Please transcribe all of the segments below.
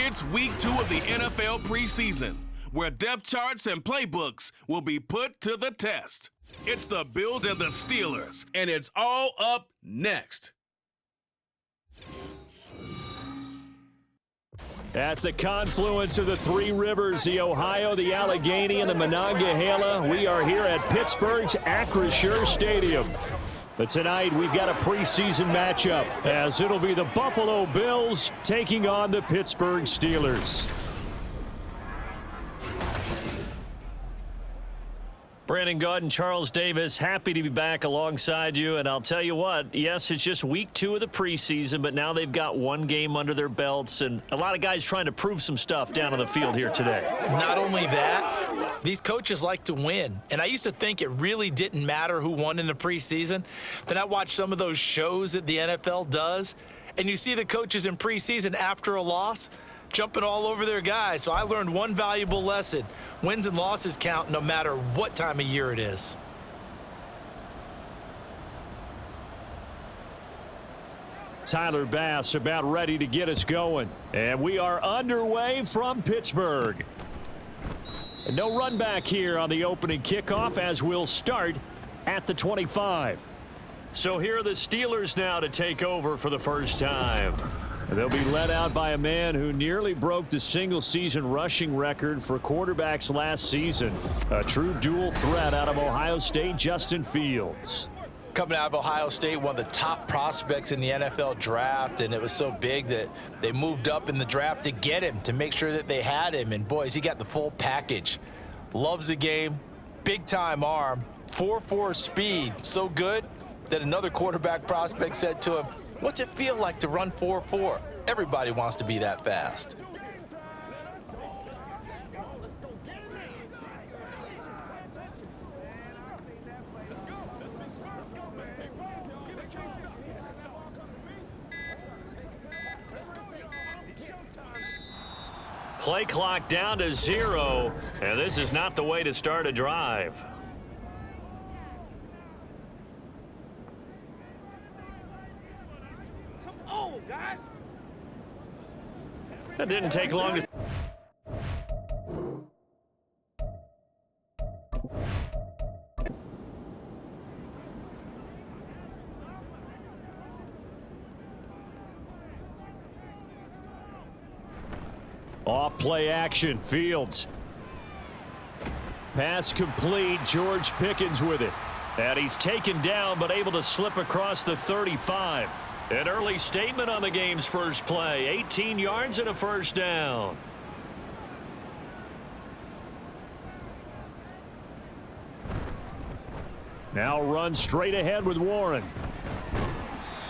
It's week 2 of the NFL preseason, where depth charts and playbooks will be put to the test. It's the Bills and the Steelers, and it's all up next. At the confluence of the three rivers, the Ohio, the Allegheny, and the Monongahela, we are here at Pittsburgh's Acrisure Stadium. But tonight, we've got a preseason matchup, as it'll be the Buffalo Bills taking on the Pittsburgh Steelers. Brandon Gaudin, Charles Davis, happy to be back alongside you. And I'll tell you what, yes, it's just week 2 of the preseason, but now they've got one game under their belts, and a lot of guys trying to prove some stuff down on the field here today. Not only that, these coaches like to win. And I used to think it really didn't matter who won in the preseason. Then I watched some of those shows that the NFL does, and you see the coaches in preseason after a loss jumping all over their guys. So I learned one valuable lesson. Wins and losses count no matter what time of year it is. Tyler Bass about ready to get us going. And we are underway from Pittsburgh. And no run back here on the opening kickoff, as we'll start at the 25. So here are the Steelers now to take over for the first time. They'll be led out by a man who nearly broke the single-season rushing record for quarterbacks last season. A true dual threat out of Ohio State, Justin Fields. Coming out of Ohio State, one of the top prospects in the NFL draft, and it was so big that they moved up in the draft to get him, to make sure that they had him. And boys, he got the full package. Loves the game, big-time arm, 4.4 speed, so good that another quarterback prospect said to him, "What's it feel like to run 4.4? Everybody wants to be that fast." Play clock down to 0, and this is not the way to start a drive. That didn't take long to... Off play action, Fields. Pass complete, George Pickens with it. And he's taken down, but able to slip across the 35. An early statement on the game's first play. 18 yards and a first down. Now run straight ahead with Warren.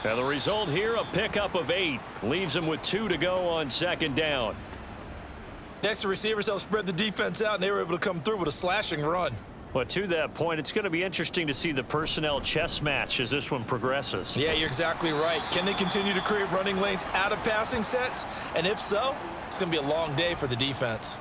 And the result here, a pickup of 8. Leaves him with 2 to go on second down. Next, the receivers helped spread the defense out, and they were able to come through with a slashing run. But to that point, it's going to be interesting to see the personnel chess match as this one progresses. Yeah, you're exactly right. Can they continue to create running lanes out of passing sets? And if so, it's going to be a long day for the defense.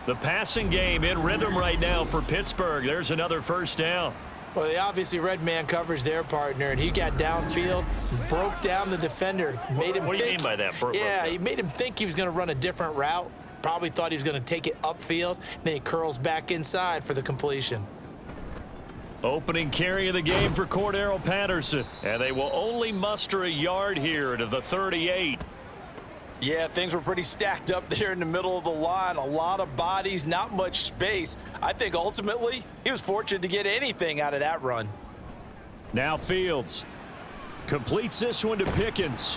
The passing game in rhythm right now for Pittsburgh. There's another first down. Well, they obviously red man coverage their partner, and he got downfield, broke down the defender, made him What do you mean by that? Yeah, he made him think he was going to run a different route. Probably thought he was going to take it upfield. Then he curls back inside for the completion. Opening carry of the game for Cordero Patterson. And they will only muster a yard here to the 38. Yeah, things were pretty stacked up there in the middle of the line. A lot of bodies, not much space. I think ultimately he was fortunate to get anything out of that run. Now Fields completes this one to Pickens.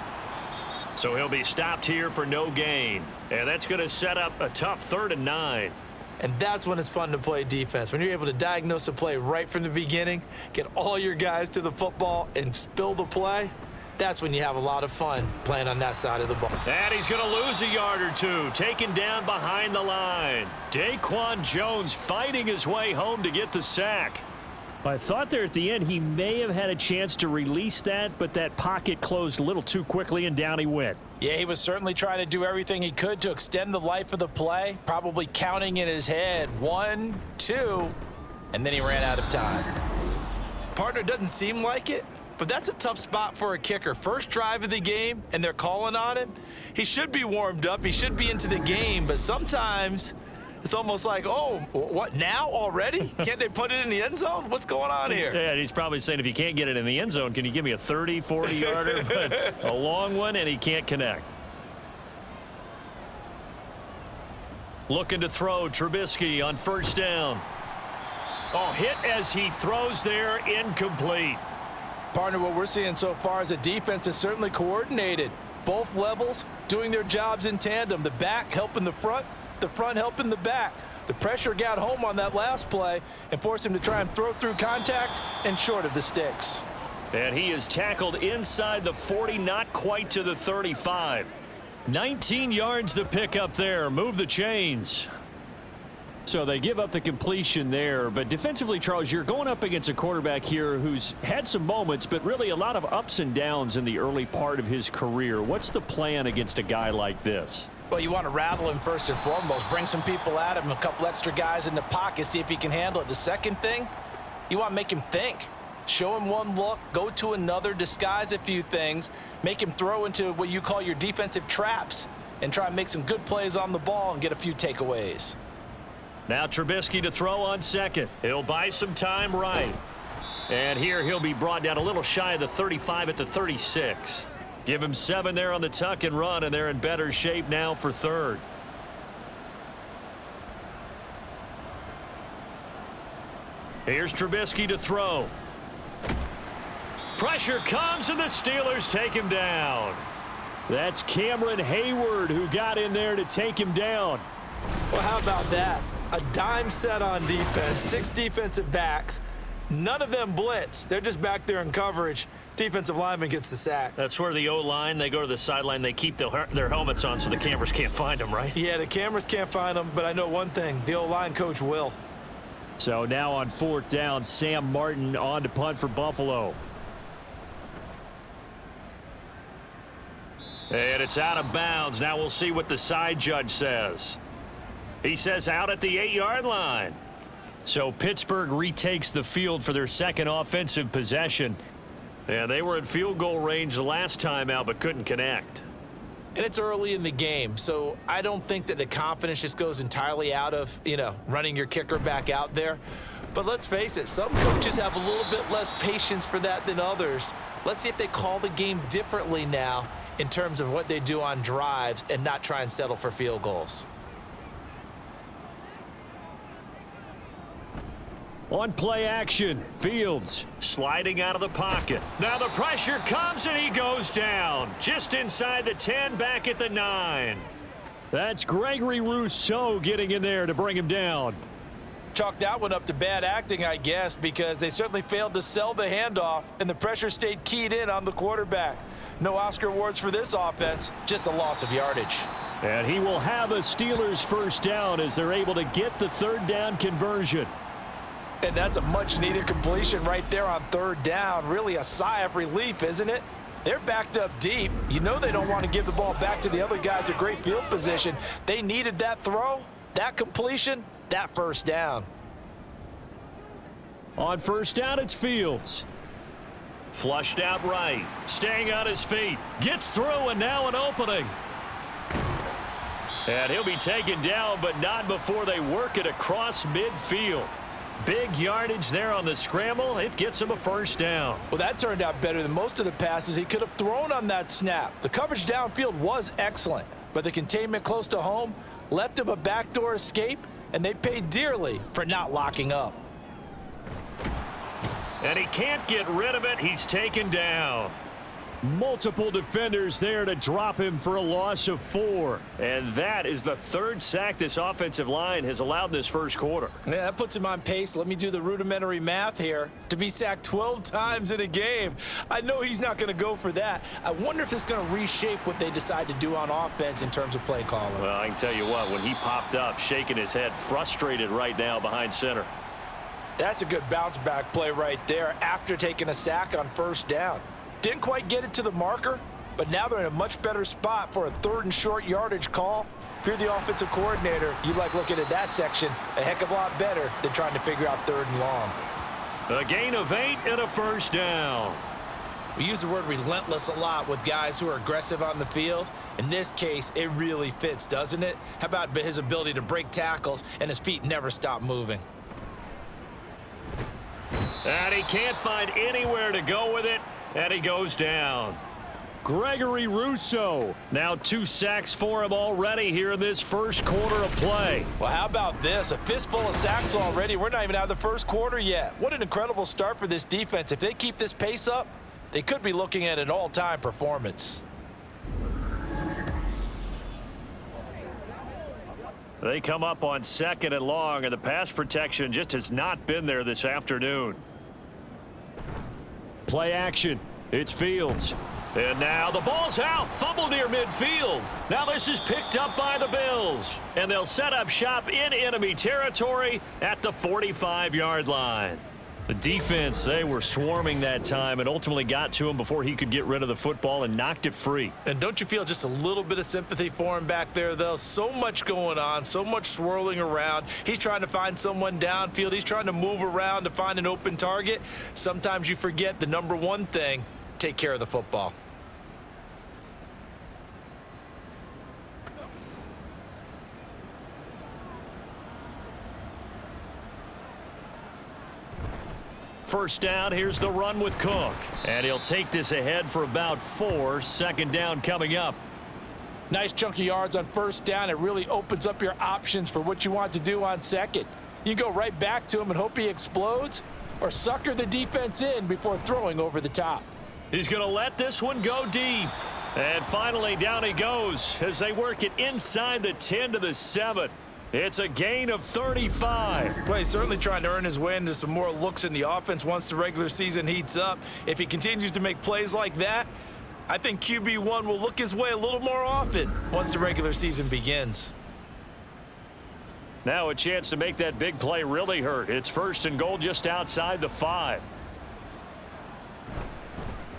So he'll be stopped here for no gain. And that's going to set up a tough 3rd and 9. And that's when it's fun to play defense. When you're able to diagnose a play right from the beginning, get all your guys to the football and spill the play, that's when you have a lot of fun playing on that side of the ball. And he's going to lose a yard or 2, taken down behind the line. Daquan Jones fighting his way home to get the sack. I thought there at the end he may have had a chance to release that, but that pocket closed a little too quickly and down he went. Yeah, he was certainly trying to do everything he could to extend the life of the play, probably counting in his head 1, 2, and then he ran out of time. Partner doesn't seem like it, but that's a tough spot for a kicker. First drive of the game, and they're calling on him. he should be warmed up. He should be into the game. But sometimes it's almost like, oh, what, now already? Can't they put it in the end zone? What's going on here? Yeah, he's probably saying, if you can't get it in the end zone, can you give me a 30, 40-yarder? But a long one, and he can't connect. Looking to throw, Trubisky on first down. Oh, hit as he throws there, incomplete. Partner, what we're seeing so far is a defense is certainly coordinated. Both levels doing their jobs in tandem. The back helping the front helping the back. The pressure got home on that last play and forced him to try and throw through contact and short of the sticks. And he is tackled inside the 40, not quite to the 35. 19 yards to pick up there. Move the chains. So they give up the completion there, but defensively, Charles, you're going up against a quarterback here who's had some moments, but really a lot of ups and downs in the early part of his career. What's the plan against a guy like this? Well, you want to rattle him first and foremost. Bring some people at him, a couple extra guys in the pocket, see if he can handle it. The second thing, you want to make him think. Show him one look, go to another, disguise a few things, make him throw into what you call your defensive traps, and try and make some good plays on the ball and get a few takeaways. Now Trubisky to throw on second. He'll buy some time right. And here he'll be brought down a little shy of the 35 at the 36. Give him 7 there on the tuck and run, and they're in better shape now for third. Here's Trubisky to throw. Pressure comes, and the Steelers take him down. That's Cameron Hayward who got in there to take him down. Well, how about that? A dime set on defense, 6 defensive backs. None of them blitz. They're just back there in coverage. Defensive lineman gets the sack. That's where the O-line, they go to the sideline, they keep their helmets on so the cameras can't find them, right? Yeah, the cameras can't find them, but I know one thing. The O-line coach will. So now on fourth down, Sam Martin on to punt for Buffalo. And it's out of bounds. Now we'll see what the side judge says. He says out at the 8-yard line. So Pittsburgh retakes the field for their second offensive possession. Yeah, they were in field goal range the last time out, but couldn't connect. And it's early in the game, so I don't think that the confidence just goes entirely out of, running your kicker back out there. But let's face it, some coaches have a little bit less patience for that than others. Let's see if they call the game differently now in terms of what they do on drives and not try and settle for field goals. On play action, Fields sliding out of the pocket. Now the pressure comes, and he goes down. Just inside the 10, back at the 9. That's Gregory Rousseau getting in there to bring him down. Chalk that one up to bad acting, I guess, because they certainly failed to sell the handoff, and the pressure stayed keyed in on the quarterback. No Oscar awards for this offense, just a loss of yardage. And he will have a Steelers first down as they're able to get the third down conversion. And that's a much-needed completion right there on third down. Really a sigh of relief, isn't it? They're backed up deep. You know they don't want to give the ball back to the other guys at great field position. They needed that throw, that completion, that first down. On first down, it's Fields. Flushed out right. Staying on his feet. Gets through, and now an opening. And he'll be taken down, but not before they work it across midfield. Big yardage there on the scramble. It gets him a first down. Well, that turned out better than most of the passes he could have thrown on that snap. The coverage downfield was excellent, but the containment close to home left him a backdoor escape, and they paid dearly for not locking up. And he can't get rid of it. He's taken down. Multiple defenders there to drop him for a loss of 4. And that is the third sack this offensive line has allowed this first quarter. Yeah, that puts him on pace. Let me do the rudimentary math here. To be sacked 12 times in a game. I know he's not going to go for that. I wonder if it's going to reshape what they decide to do on offense in terms of play calling. Well, I can tell you what, when he popped up, shaking his head, frustrated right now behind center. That's a good bounce back play right there after taking a sack on first down. Didn't quite get it to the marker, but now they're in a much better spot for a third and short yardage call. If you're the offensive coordinator, you like looking at that section a heck of a lot better than trying to figure out third and long. A gain of 8 and a first down. We use the word relentless a lot with guys who are aggressive on the field. In this case, it really fits, doesn't it? How about his ability to break tackles and his feet never stop moving? And he can't find anywhere to go with it, and he goes down. Gregory Rousseau. Now 2 sacks for him already here in this first quarter of play. Well, how about this? A fistful of sacks already. We're not even out of the first quarter yet. What an incredible start for this defense. If they keep this pace up, they could be looking at an all-time performance. They come up on 2nd and long, and the pass protection just has not been there this afternoon. Play action. It's Fields. And now the ball's out. Fumble near midfield. Now this is picked up by the Bills. And they'll set up shop in enemy territory at the 45-yard line. The defense, they were swarming that time and ultimately got to him before he could get rid of the football and knocked it free. And don't you feel just a little bit of sympathy for him back there, though? So much going on, so much swirling around. He's trying to find someone downfield. He's trying to move around to find an open target. Sometimes you forget the number one thing, take care of the football. First down, here's the run with Cook. And he'll take this ahead for about 4. 2nd down coming up. Nice chunk of yards on first down. It really opens up your options for what you want to do on second. You go right back to him and hope he explodes, or sucker the defense in before throwing over the top. He's going to let this one go deep. And finally, down he goes as they work it inside the 10 to the 7. It's a gain of 35. Well, he's certainly trying to earn his way into some more looks in the offense once the regular season heats up. If he continues to make plays like that, I think QB1 will look his way a little more often once the regular season begins. Now a chance to make that big play really hurt. It's 1st and goal just outside the 5.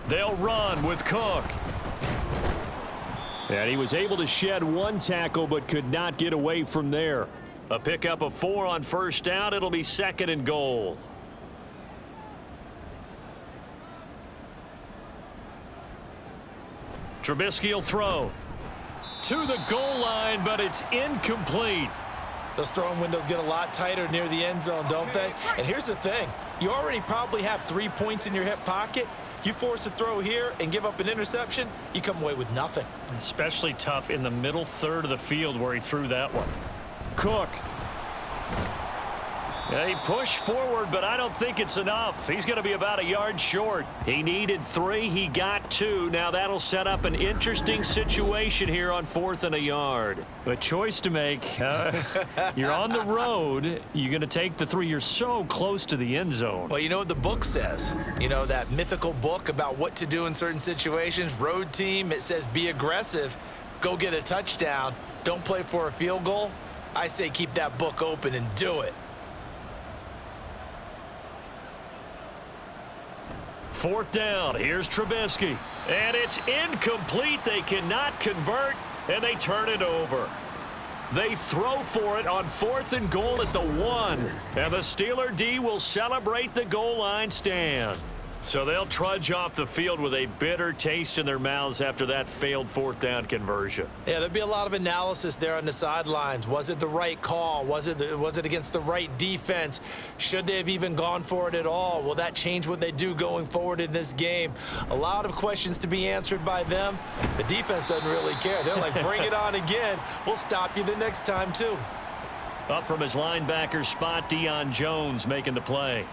They'll run with Cook. And he was able to shed 1 tackle but could not get away from there. A pickup of 4 on first down. It'll be 2nd and goal. Trubisky will throw to the goal line, but it's incomplete. Those throwing windows get a lot tighter near the end zone, don't they? And here's the thing. You already probably have 3 points in your hip pocket. You force a throw here and give up an interception, you come away with nothing. Especially tough in the middle third of the field where he threw that one. Cook. Yeah, he pushed forward, but I don't think it's enough. He's going to be about a yard short. He needed 3. He got 2. Now that'll set up an interesting situation here on 4th and a yard. A choice to make. You're on the road. You're going to take the 3. You're so close to the end zone. Well, you know what the book says. You know, that mythical book about what to do in certain situations. Road team, it says be aggressive. Go get a touchdown. Don't play for a field goal. I say keep that book open and do it. 4th down. Here's Trubisky. And it's incomplete. They cannot convert, and they turn it over. They throw for it on 4th and goal at the 1. And the Steeler D will celebrate the goal line stand. So they'll trudge off the field with a bitter taste in their mouths after that failed 4th down conversion. Yeah, there'll be a lot of analysis there on the sidelines. Was it the right call? Was it against the right defense? Should they have even gone for it at all? Will that change what they do going forward in this game? A lot of questions to be answered by them. The defense doesn't really care. They're like, bring it on again. We'll stop you the next time, too. Up from his linebacker spot, Deion Jones making the play.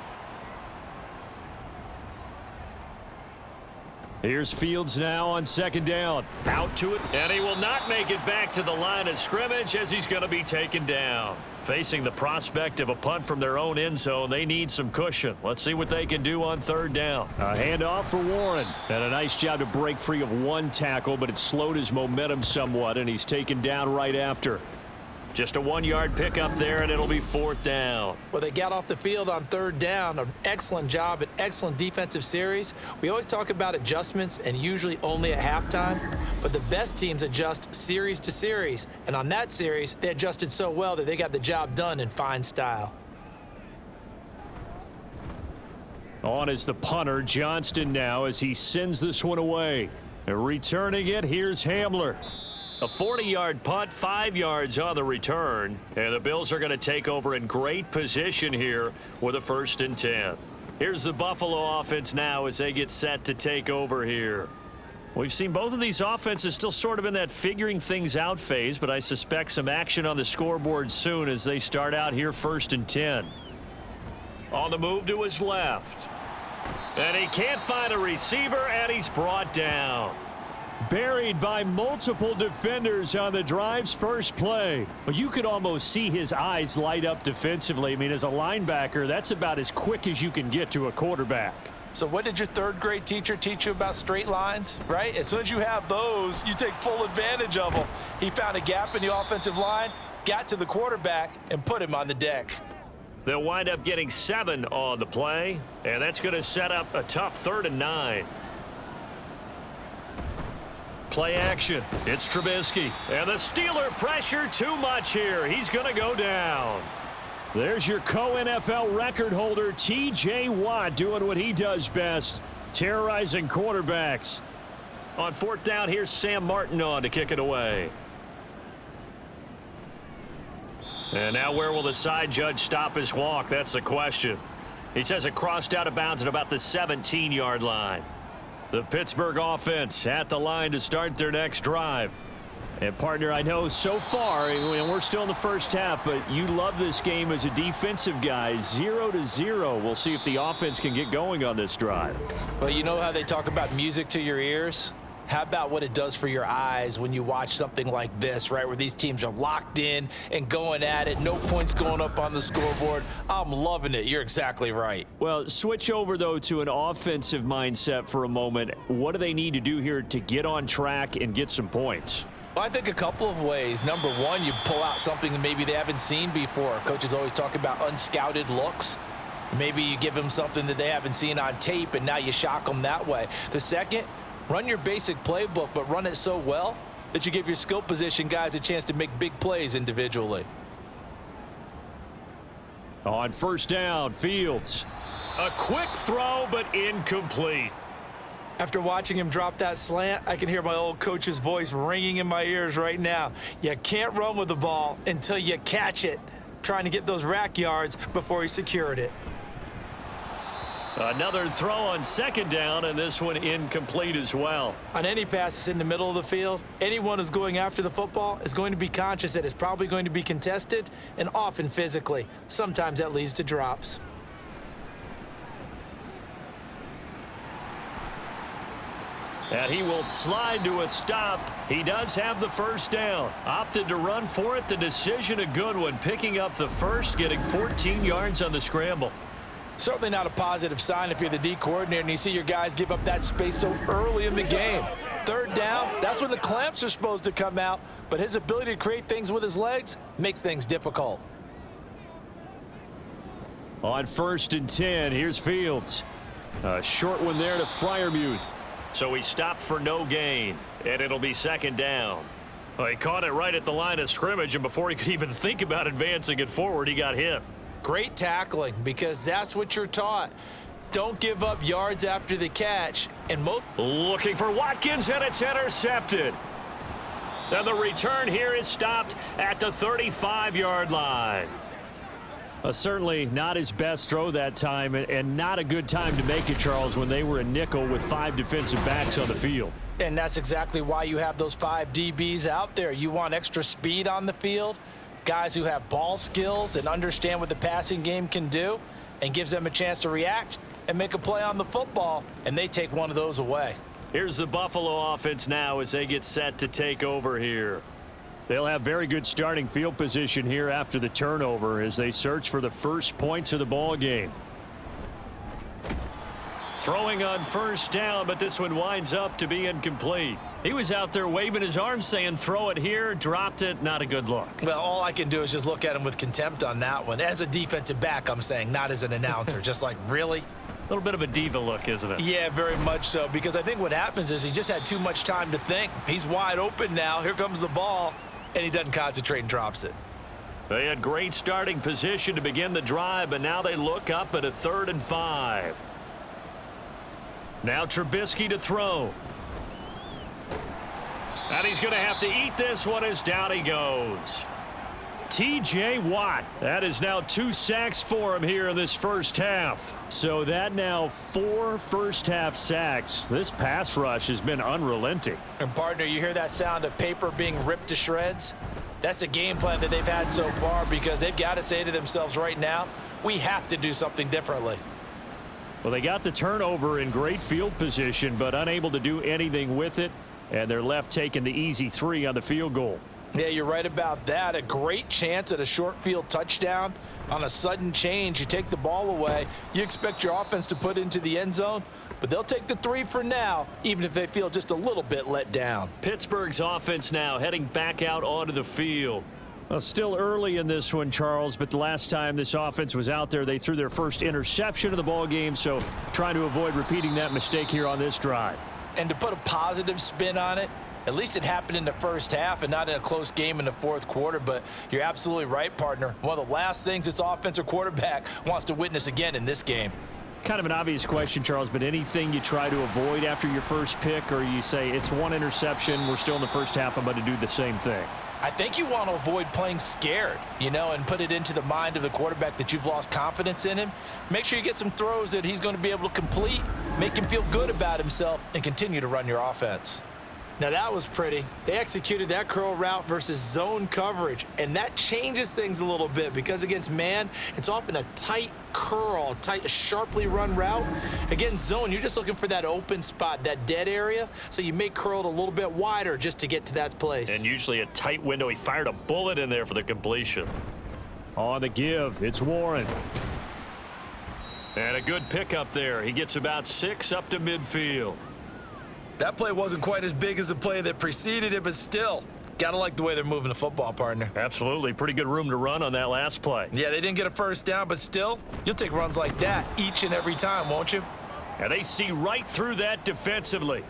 Here's Fields now on 2nd down. Out to it, and he will not make it back to the line of scrimmage as he's going to be taken down. Facing the prospect of a punt from their own end zone, they need some cushion. Let's see what they can do on 3rd down. A handoff for Warren. And a nice job to break free of 1 tackle, but it slowed his momentum somewhat, and he's taken down right after. Just a 1-yard pickup there, and it'll be 4th down. Well, they got off the field on 3rd down. An excellent job, an excellent defensive series. We always talk about adjustments, and usually only at halftime. But the best teams adjust series to series. And on that series, they adjusted so well that they got the job done in fine style. On is the punter, Johnston, now as he sends this one away. Returning it, here's Hamler. A 40-yard punt, 5 yards on the return. And the Bills are going to take over in great position here with a 1st and 10. Here's the Buffalo offense now as they get set to take over here. We've seen both of these offenses still sort of in that figuring things out phase, but I suspect some action on the scoreboard soon as they start out here 1st and 10. On the move to his left. And he can't find a receiver, and he's brought down. Buried by multiple defenders on the drive's first play. But you could almost see his eyes light up defensively. I mean, as a linebacker, that's about as quick as you can get to a quarterback. So what did your 3rd grade teacher teach you about straight lines, right? As soon as you have those, you take full advantage of them. He found a gap in the offensive line, got to the quarterback, and put him on the deck. They'll wind up getting 7 on the play, and that's going to set up a tough 3rd and 9. Play action. It's Trubisky. And the Steeler pressure too much here. He's going to go down. There's your co-NFL record holder, T.J. Watt, doing what he does best, terrorizing quarterbacks. On 4th down, here's Sam Martin on to kick it away. And now where will the side judge stop his walk? That's the question. He says it crossed out of bounds at about the 17-yard line. The Pittsburgh offense at the line to start their next drive. And, partner, I know so far, and we're still in the first half, but you love this game as a defensive guy. 0-0. We'll see if the offense can get going on this drive. Well, you know how they talk about music to your ears? How about what it does for your eyes when you watch something like this, right, where these teams are locked in and going at it, no points going up on the scoreboard? I'm loving it. You're exactly right. Well, switch over, though, to an offensive mindset for a moment. What do they need to do here to get on track and get some points? Well, I think a couple of ways. Number one, you pull out something that maybe they haven't seen before. Coaches always talk about unscouted looks. Maybe you give them something that they haven't seen on tape, and now you shock them that way. The second, run your basic playbook, but run it so well that you give your skill position guys a chance to make big plays individually. On 1st down, Fields. A quick throw, but incomplete. After watching him drop that slant, I can hear my old coach's voice ringing in my ears right now. You can't run with the ball until you catch it. Trying to get those rack yards before he secured it. Another throw on 2nd down, and this one incomplete as well. On any passes in the middle of the field, anyone who's going after the football is going to be conscious that it's probably going to be contested, and often physically. Sometimes that leads to drops. And he will slide to a stop. He does have the 1st down. Opted to run for it. The decision a good one. Picking up the 1st, getting 14 yards on the scramble. Certainly not a positive sign if you're the D coordinator and you see your guys give up that space so early in the game. 3rd down, that's when the clamps are supposed to come out, but his ability to create things with his legs makes things difficult. On 1st and 10, here's Fields. A short one there to Freiermuth. So he stopped for no gain, and it'll be 2nd down. Well, he caught it right at the line of scrimmage, and before he could even think about advancing it forward, he got hit. Great tackling, because that's what you're taught. Don't give up yards after the catch. And looking for Watkins, and it's intercepted. And the return here is stopped at the 35-yard line. Certainly not his best throw that time, and not a good time to make it, Charles, when they were a nickel with 5 defensive backs on the field. And that's exactly why you have those 5 DBs out there. You want extra speed on the field, guys who have ball skills and understand what the passing game can do, and gives them a chance to react and make a play on the football, and they take one of those away. Here's the Buffalo offense now as they get set to take over here. They'll have very good starting field position here after the turnover as they search for the first points of the ball game. Throwing on 1st down, but this one winds up to be incomplete. He was out there waving his arms saying throw it here, dropped it, not a good look. Well, all I can do is just look at him with contempt on that one. As a defensive back, I'm saying, not as an announcer. Just like, really? A little bit of a diva look, isn't it? Yeah, very much so, because I think what happens is he just had too much time to think. He's wide open now. Here comes the ball, and he doesn't concentrate and drops it. They had great starting position to begin the drive, but now they look up at a 3rd and 5. Now Trubisky to throw. And he's going to have to eat this one as down he goes. T.J. Watt. That is now 2 sacks for him here in this first half. So that now 4 first-half sacks. This pass rush has been unrelenting. And, partner, you hear that sound of paper being ripped to shreds? That's a game plan that they've had so far because they've got to say to themselves right now, we have to do something differently. Well, they got the turnover in great field position, but unable to do anything with it, and they're left taking the easy 3 on the field goal. Yeah, you're right about that. A great chance at a short field touchdown. On a sudden change, you take the ball away. You expect your offense to put into the end zone, but they'll take the 3 for now, even if they feel just a little bit let down. Pittsburgh's offense now heading back out onto the field. Well, still early in this one, Charles, but the last time this offense was out there, they threw their first interception of the ball game, so trying to avoid repeating that mistake here on this drive. And to put a positive spin on it, at least it happened in the first half and not in a close game in the fourth quarter. But you're absolutely right, partner. One of the last things this offensive quarterback wants to witness again in this game. Kind of an obvious question, Charles, but anything you try to avoid after your first pick, or you say it's 1 interception, we're still in the first half, I'm going to do the same thing? I think you want to avoid playing scared, and put it into the mind of the quarterback that you've lost confidence in him. Make sure you get some throws that he's going to be able to complete, make him feel good about himself, and continue to run your offense. Now that was pretty. They executed that curl route versus zone coverage, and that changes things a little bit because against man, it's often a tight curl, tight, sharply run route. Against zone, you're just looking for that open spot, that dead area, so you may curl it a little bit wider just to get to that place. And usually a tight window. He fired a bullet in there for the completion. On the give, it's Warren. And a good pickup there. He gets about 6 up to midfield. That play wasn't quite as big as the play that preceded it, but still, gotta like the way they're moving the football, partner. Absolutely. Pretty good room to run on that last play. Yeah, they didn't get a first down, but still, you'll take runs like that each and every time, won't you? And they see right through that defensively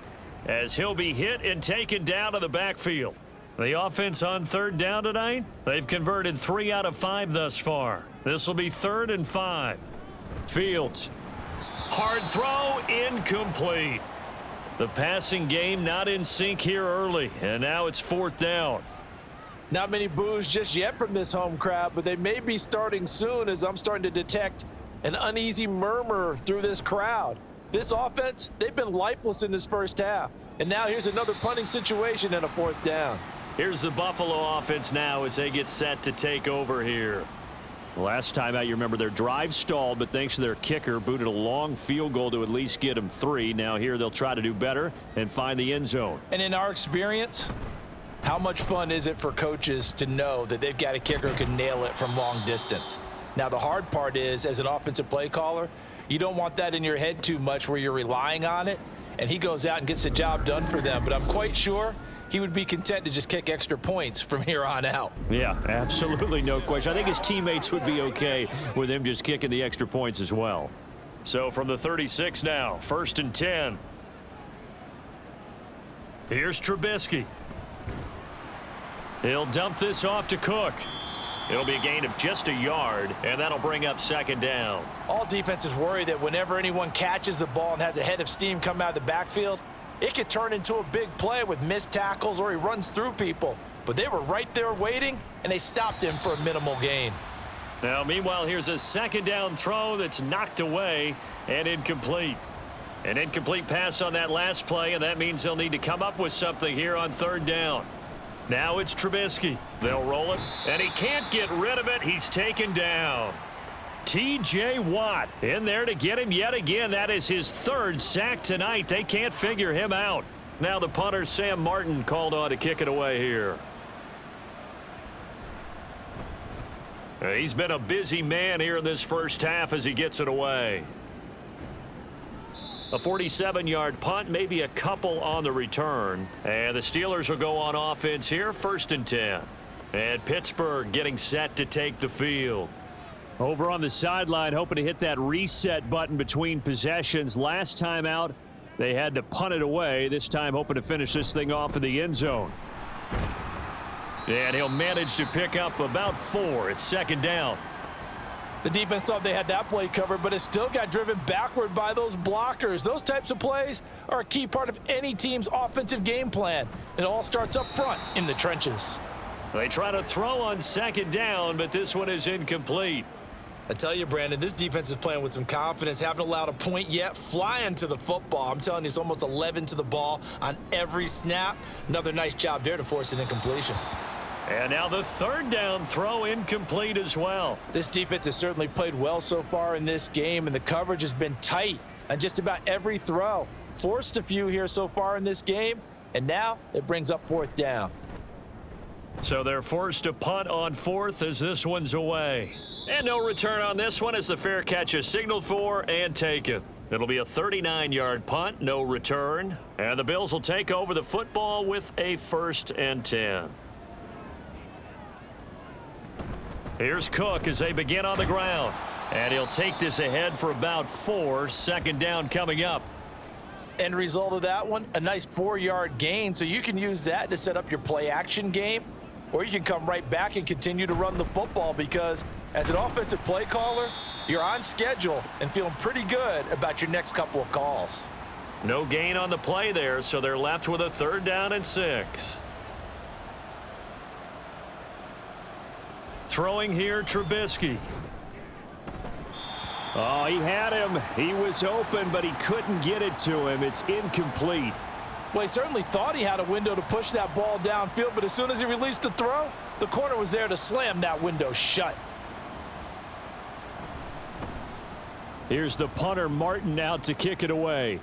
as he'll be hit and taken down to the backfield. The offense on 3rd down tonight, they've converted 3 out of 5 thus far. This will be 3rd and 5. Fields. Hard throw, incomplete. The passing game not in sync here early, and now it's 4th down. Not many boos just yet from this home crowd, but they may be starting soon as I'm starting to detect an uneasy murmur through this crowd. This offense, they've been lifeless in this first half. And now here's another punting situation and a 4th down. Here's the Buffalo offense now as they get set to take over here. Last time out, you remember their drive stalled, but thanks to their kicker, booted a long field goal to at least get them 3. Now here they'll try to do better and find the end zone. And in our experience, how much fun is it for coaches to know that they've got a kicker who can nail it from long distance? Now the hard part is, as an offensive play caller, you don't want that in your head too much where you're relying on it, and he goes out and gets the job done for them. But I'm quite sure he would be content to just kick extra points from here on out. Yeah, absolutely no question. I think his teammates would be okay with him just kicking the extra points as well. So from the 36 now, 1st and 10. Here's Trubisky. He'll dump this off to Cook. It'll be a gain of just a yard, and that'll bring up 2nd down. All defenses worry that whenever anyone catches the ball and has a head of steam come out of the backfield, it could turn into a big play with missed tackles or he runs through people. But they were right there waiting, and they stopped him for a minimal gain. Now, meanwhile, here's a 2nd down throw that's knocked away and incomplete. An incomplete pass on that last play, and that means they'll need to come up with something here on 3rd down. Now it's Trubisky. They'll roll it, and he can't get rid of it. He's taken down. T.J. Watt in there to get him yet again. That is his 3rd sack tonight. They can't figure him out. Now the punter, Sam Martin, called on to kick it away here. He's been a busy man here in this first half as he gets it away. A 47-yard punt, maybe a couple on the return. And the Steelers will go on offense here, 1st and 10. And Pittsburgh getting set to take the field. Over on the sideline, hoping to hit that reset button between possessions. Last time out, they had to punt it away. This time, hoping to finish this thing off in the end zone. And he'll manage to pick up about 4. It's 2nd down. The defense thought they had that play covered, but it still got driven backward by those blockers. Those types of plays are a key part of any team's offensive game plan. It all starts up front in the trenches. They try to throw on second down, but this one is incomplete. I tell you, Brandon, this defense is playing with some confidence. Haven't allowed a point yet. Flying to the football. I'm telling you, it's almost 11 to the ball on every snap. Another nice job there to force an incompletion. And now the third down throw incomplete as well. This defense has certainly played well so far in this game, and the coverage has been tight on just about every throw. Forced a few here so far in this game, and now it brings up fourth down. So they're forced to punt on fourth as this one's away. And no return on this one as the fair catch is signaled for and taken. It'll be a 39-yard punt, no return. And the Bills will take over the football with a 1st and 10. Here's Cook as they begin on the ground. And he'll take this ahead for about 4. Second down coming up. End result of that one, a nice 4-yard gain, so you can use that to set up your play-action game, or you can come right back and continue to run the football because as an offensive play caller, you're on schedule and feeling pretty good about your next couple of calls. No gain on the play there, so they're left with a 3rd down and 6. Throwing here, Trubisky. Oh, he had him. He was open, but he couldn't get it to him. It's incomplete. Well, he certainly thought he had a window to push that ball downfield, but as soon as he released the throw, the corner was there to slam that window shut. Here's the punter, Martin, out to kick it away.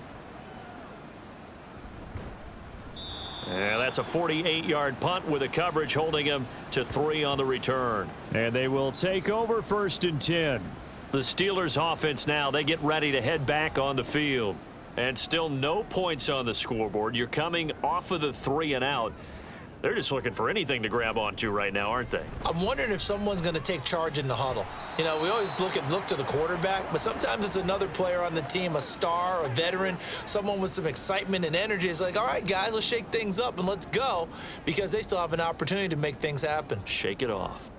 And that's a 48-yard punt with the coverage holding him to 3 on the return. And they will take over 1st and 10. The Steelers offense now, they get ready to head back on the field. And still no points on the scoreboard. You're coming off of the 3 and out. They're just looking for anything to grab onto right now, aren't they? I'm wondering if someone's going to take charge in the huddle. You know, we always look to the quarterback, but sometimes it's another player on the team, a star, a veteran, someone with some excitement and energy. It's like, all right, guys, let's shake things up and let's go, because they still have an opportunity to make things happen. Shake it off.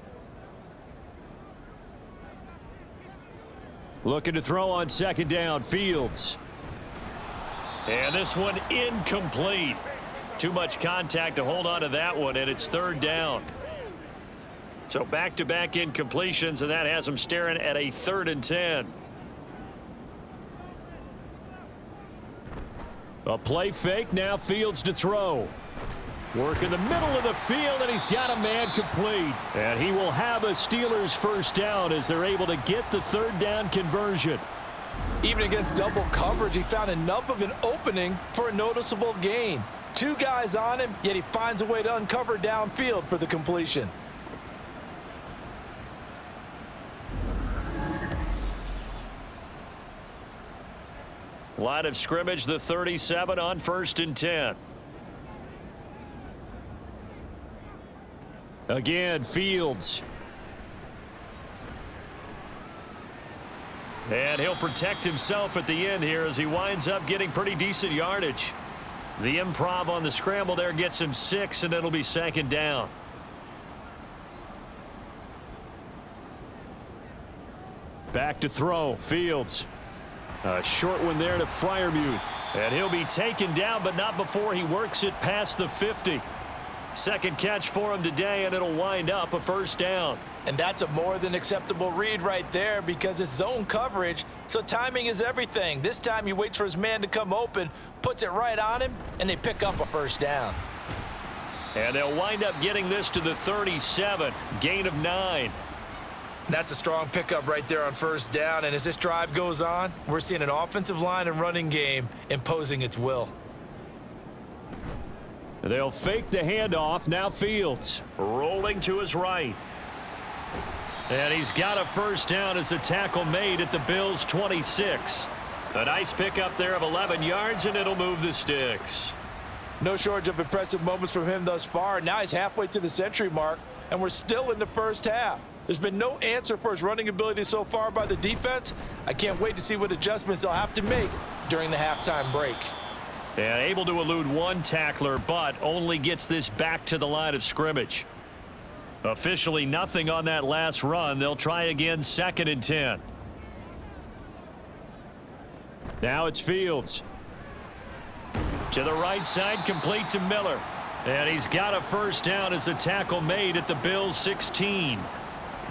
Looking to throw on 2nd down, Fields. And this one incomplete. Too much contact to hold on to that one, and it's 3rd down. So back-to-back incompletions, and that has them staring at a 3rd and 10. A play fake, now Fields to throw. Work in the middle of the field, and he's got a man complete. And he will have a Steelers 1st down as they're able to get the 3rd down conversion. Even against double coverage, he found enough of an opening for a noticeable gain. 2 guys on him, yet he finds a way to uncover downfield for the completion. Line of scrimmage, the 37 on 1st and 10. Again, Fields. And he'll protect himself at the end here as he winds up getting pretty decent yardage. The improv on the scramble there gets him 6, and it'll be 2nd down. Back to throw, Fields. A short one there to Freiermuth. And he'll be taken down, but not before he works it past the 50. Second catch for him today, and it'll wind up a 1st down. And that's a more than acceptable read right there because it's zone coverage, so timing is everything. This time he waits for his man to come open, puts it right on him, and they pick up a 1st down. And they'll wind up getting this to the 37, gain of 9. That's a strong pickup right there on 1st down, and as this drive goes on, we're seeing an offensive line and running game imposing its will. They'll fake the handoff, now Fields. Rolling to his right. And he's got a 1st down as the tackle made at the Bills' 26. A nice pickup there of 11 yards, and it'll move the sticks. No shortage of impressive moments from him thus far. Now he's halfway to the century mark, and we're still in the 1st half. There's been no answer for his running ability so far by the defense. I can't wait to see what adjustments they'll have to make during the halftime break. And able to elude one tackler, but only gets this back to the line of scrimmage. Officially nothing on that last run. They'll try again 2nd and 10. Now it's Fields. To the right side, complete to Miller. And he's got a first down as the tackle made at the Bills' 16.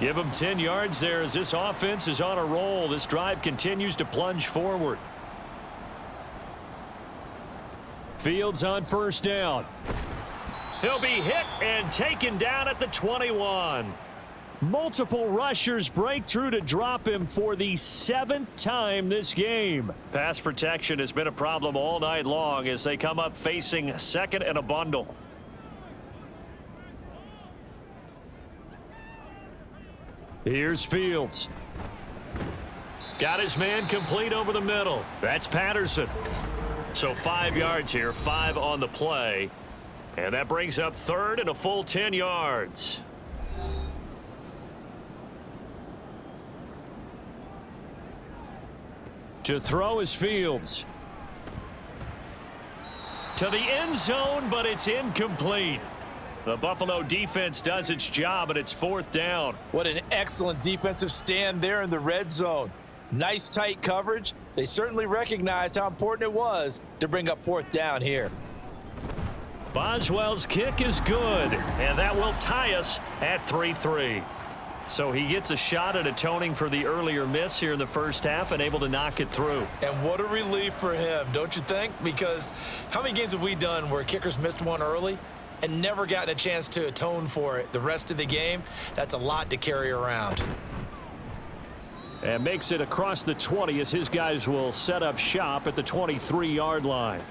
Give him 10 yards there as this offense is on a roll. This drive continues to plunge forward. Fields on first down. He'll be hit and taken down at the 21. Multiple rushers break through to drop him for the 7th time this game. Pass protection has been a problem all night long as they come up facing 2nd and a bundle. Here's Fields. Got his man complete over the middle. That's Patterson. So 5 yards here, 5 on the play. And that brings up 3rd and a full 10 yards. To throw is Fields. To the end zone, but it's incomplete. The Buffalo defense does its job, and it's 4th down. What an excellent defensive stand there in the red zone. Nice tight coverage. They certainly recognized how important it was to bring up 4th down here. Boswell's kick is good, and that will tie us at 3-3. So he gets a shot at atoning for the earlier miss here in the first half and able to knock it through. And what a relief for him, don't you think? Because how many games have we done where kickers missed one early and never gotten a chance to atone for it the rest of the game? That's a lot to carry around. And makes it across the 20 as his guys will set up shop at the 23-yard line.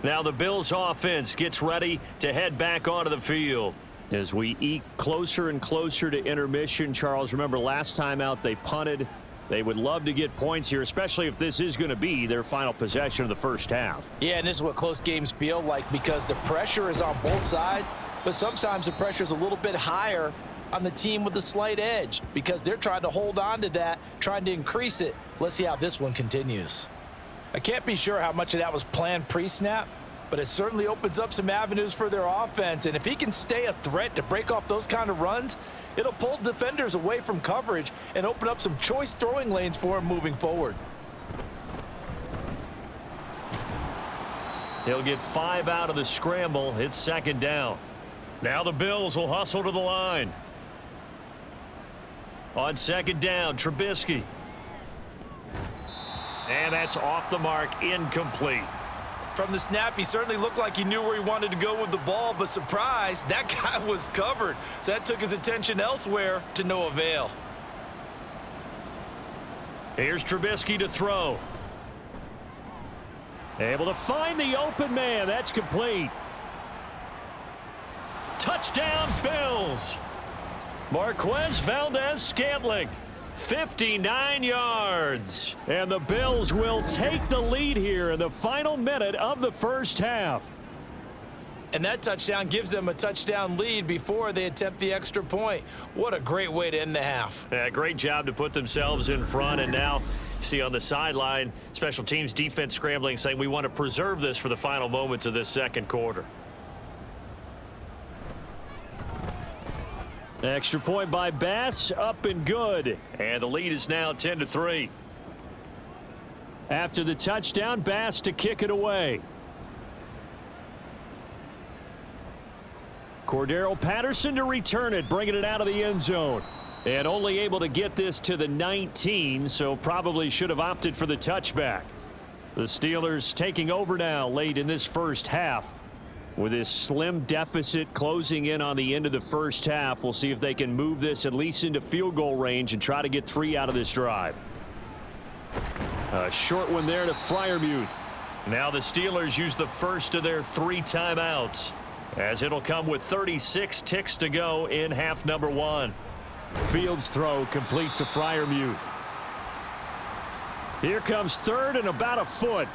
Now the Bills offense gets ready to head back onto the field. As we eke closer and closer to intermission, Charles, remember last time out they punted. They would love to get points here, especially if this is going to be their final possession of the first half. Yeah, and this is what close games feel like because the pressure is on both sides, but sometimes the pressure is a little bit higher on the team with the slight edge because they're trying to hold on to that, trying to increase it. Let's see how this one continues. I can't be sure how much of that was planned pre-snap, but it certainly opens up some avenues for their offense. And if he can stay a threat to break off those kind of runs, it'll pull defenders away from coverage and open up some choice throwing lanes for him moving forward. He'll get 5 out of the scramble. It's 2nd down. Now the Bills will hustle to the line. On 2nd down, Trubisky. And that's off the mark, incomplete. From the snap, he certainly looked like he knew where he wanted to go with the ball, but surprise, that guy was covered. So that took his attention elsewhere to no avail. Here's Trubisky to throw. Able to find the open man. That's complete. Touchdown, Bills. Marquez Valdez-Scantling. 59 yards. And the Bills will take the lead here in the final minute of the first half. And that touchdown gives them a touchdown lead before they attempt the extra point. What a great way to end the half. Yeah, great job to put themselves in front. And now, see on the sideline, special teams defense scrambling, saying we want to preserve this for the final moments of this second quarter. Extra point by Bass, up and good. And the lead is now 10-3. After the touchdown, Bass to kick it away. Cordero Patterson to return it, bringing it out of the end zone. And only able to get this to the 19, so probably should have opted for the touchback. The Steelers taking over now late in this first half. With this slim deficit closing in on the end of the first half, we'll see if they can move this at least into field goal range and try to get 3 out of this drive. A short one there to Freiermuth. Now the Steelers use the first of their 3 timeouts, as it'll come with 36 ticks to go in half number 1. Fields throw complete to Freiermuth. Here comes 3rd and about a foot.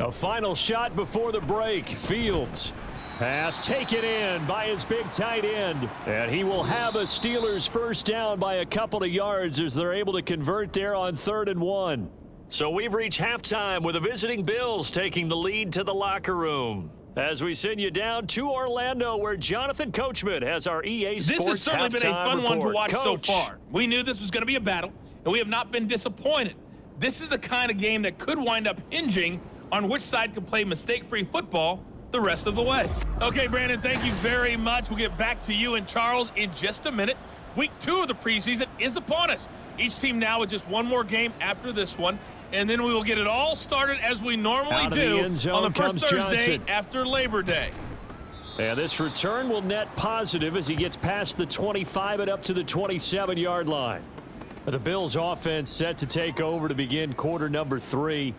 A final shot before the break. Fields. Pass taken in by his big tight end. And he will have a Steelers first down by a couple of yards as they're able to convert there on 3rd and 1. So we've reached halftime with the visiting Bills taking the lead to the locker room. As we send you down to Orlando, where Jonathan Coachman has our EA Sports This has certainly been a fun one to watch so Coach. far. We knew this was going to be a battle, and we have not been disappointed. This is the kind of game that could wind up hinging on which side can play mistake-free football the rest of the way. Okay, Brandon, thank you very much. We'll get back to you and Charles in just a minute. Week 2 of the preseason is upon us. Each team now with just one more game after this one, and then we will get it all started as we normally do on the first Thursday after Labor Day. And this return will net positive as he gets past the 25 and up to the 27-yard line. The Bills offense set to take over to begin quarter number 3.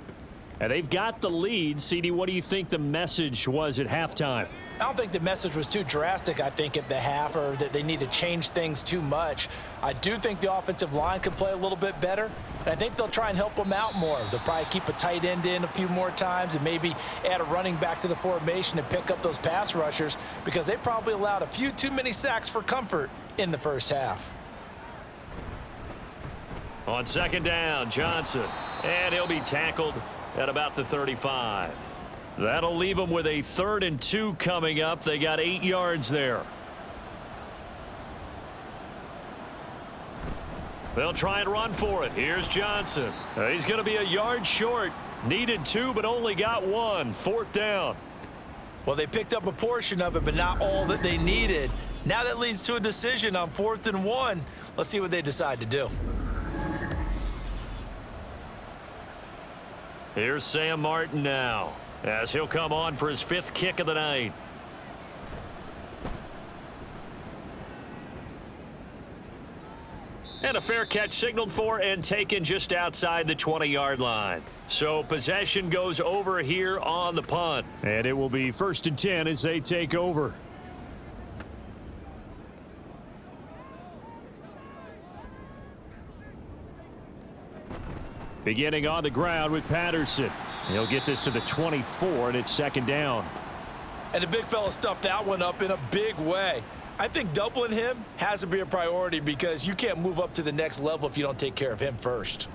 And they've got the lead. CD, what do you think the message was at halftime? I don't think the message was too drastic, I think, at the half, or that they need to change things too much. I do think the offensive line can play a little bit better, and I think they'll try and help them out more. They'll probably keep a tight end in a few more times and maybe add a running back to the formation and pick up those pass rushers, because they probably allowed a few too many sacks for comfort in the first half. On 2nd down, Johnson, and he'll be tackled at about the 35. That'll leave them with a 3rd and 2 coming up. They got 8 yards there. They'll try and run for it. Here's Johnson. He's going to be a yard short. Needed 2, but only got 1. 4th down. Well, they picked up a portion of it, but not all that they needed. Now that leads to a decision on 4th and 1. Let's see what they decide to do. Here's Sam Martin now, as he'll come on for his 5th kick of the night. And a fair catch signaled for and taken just outside the 20-yard line. So possession goes over here on the punt. And it will be 1st and 10 as they take over. Beginning on the ground with Patterson. He'll get this to the 24, and it's 2nd down. And the big fella stuffed that one up in a big way. I think doubling him has to be a priority, because you can't move up to the next level if you don't take care of him first.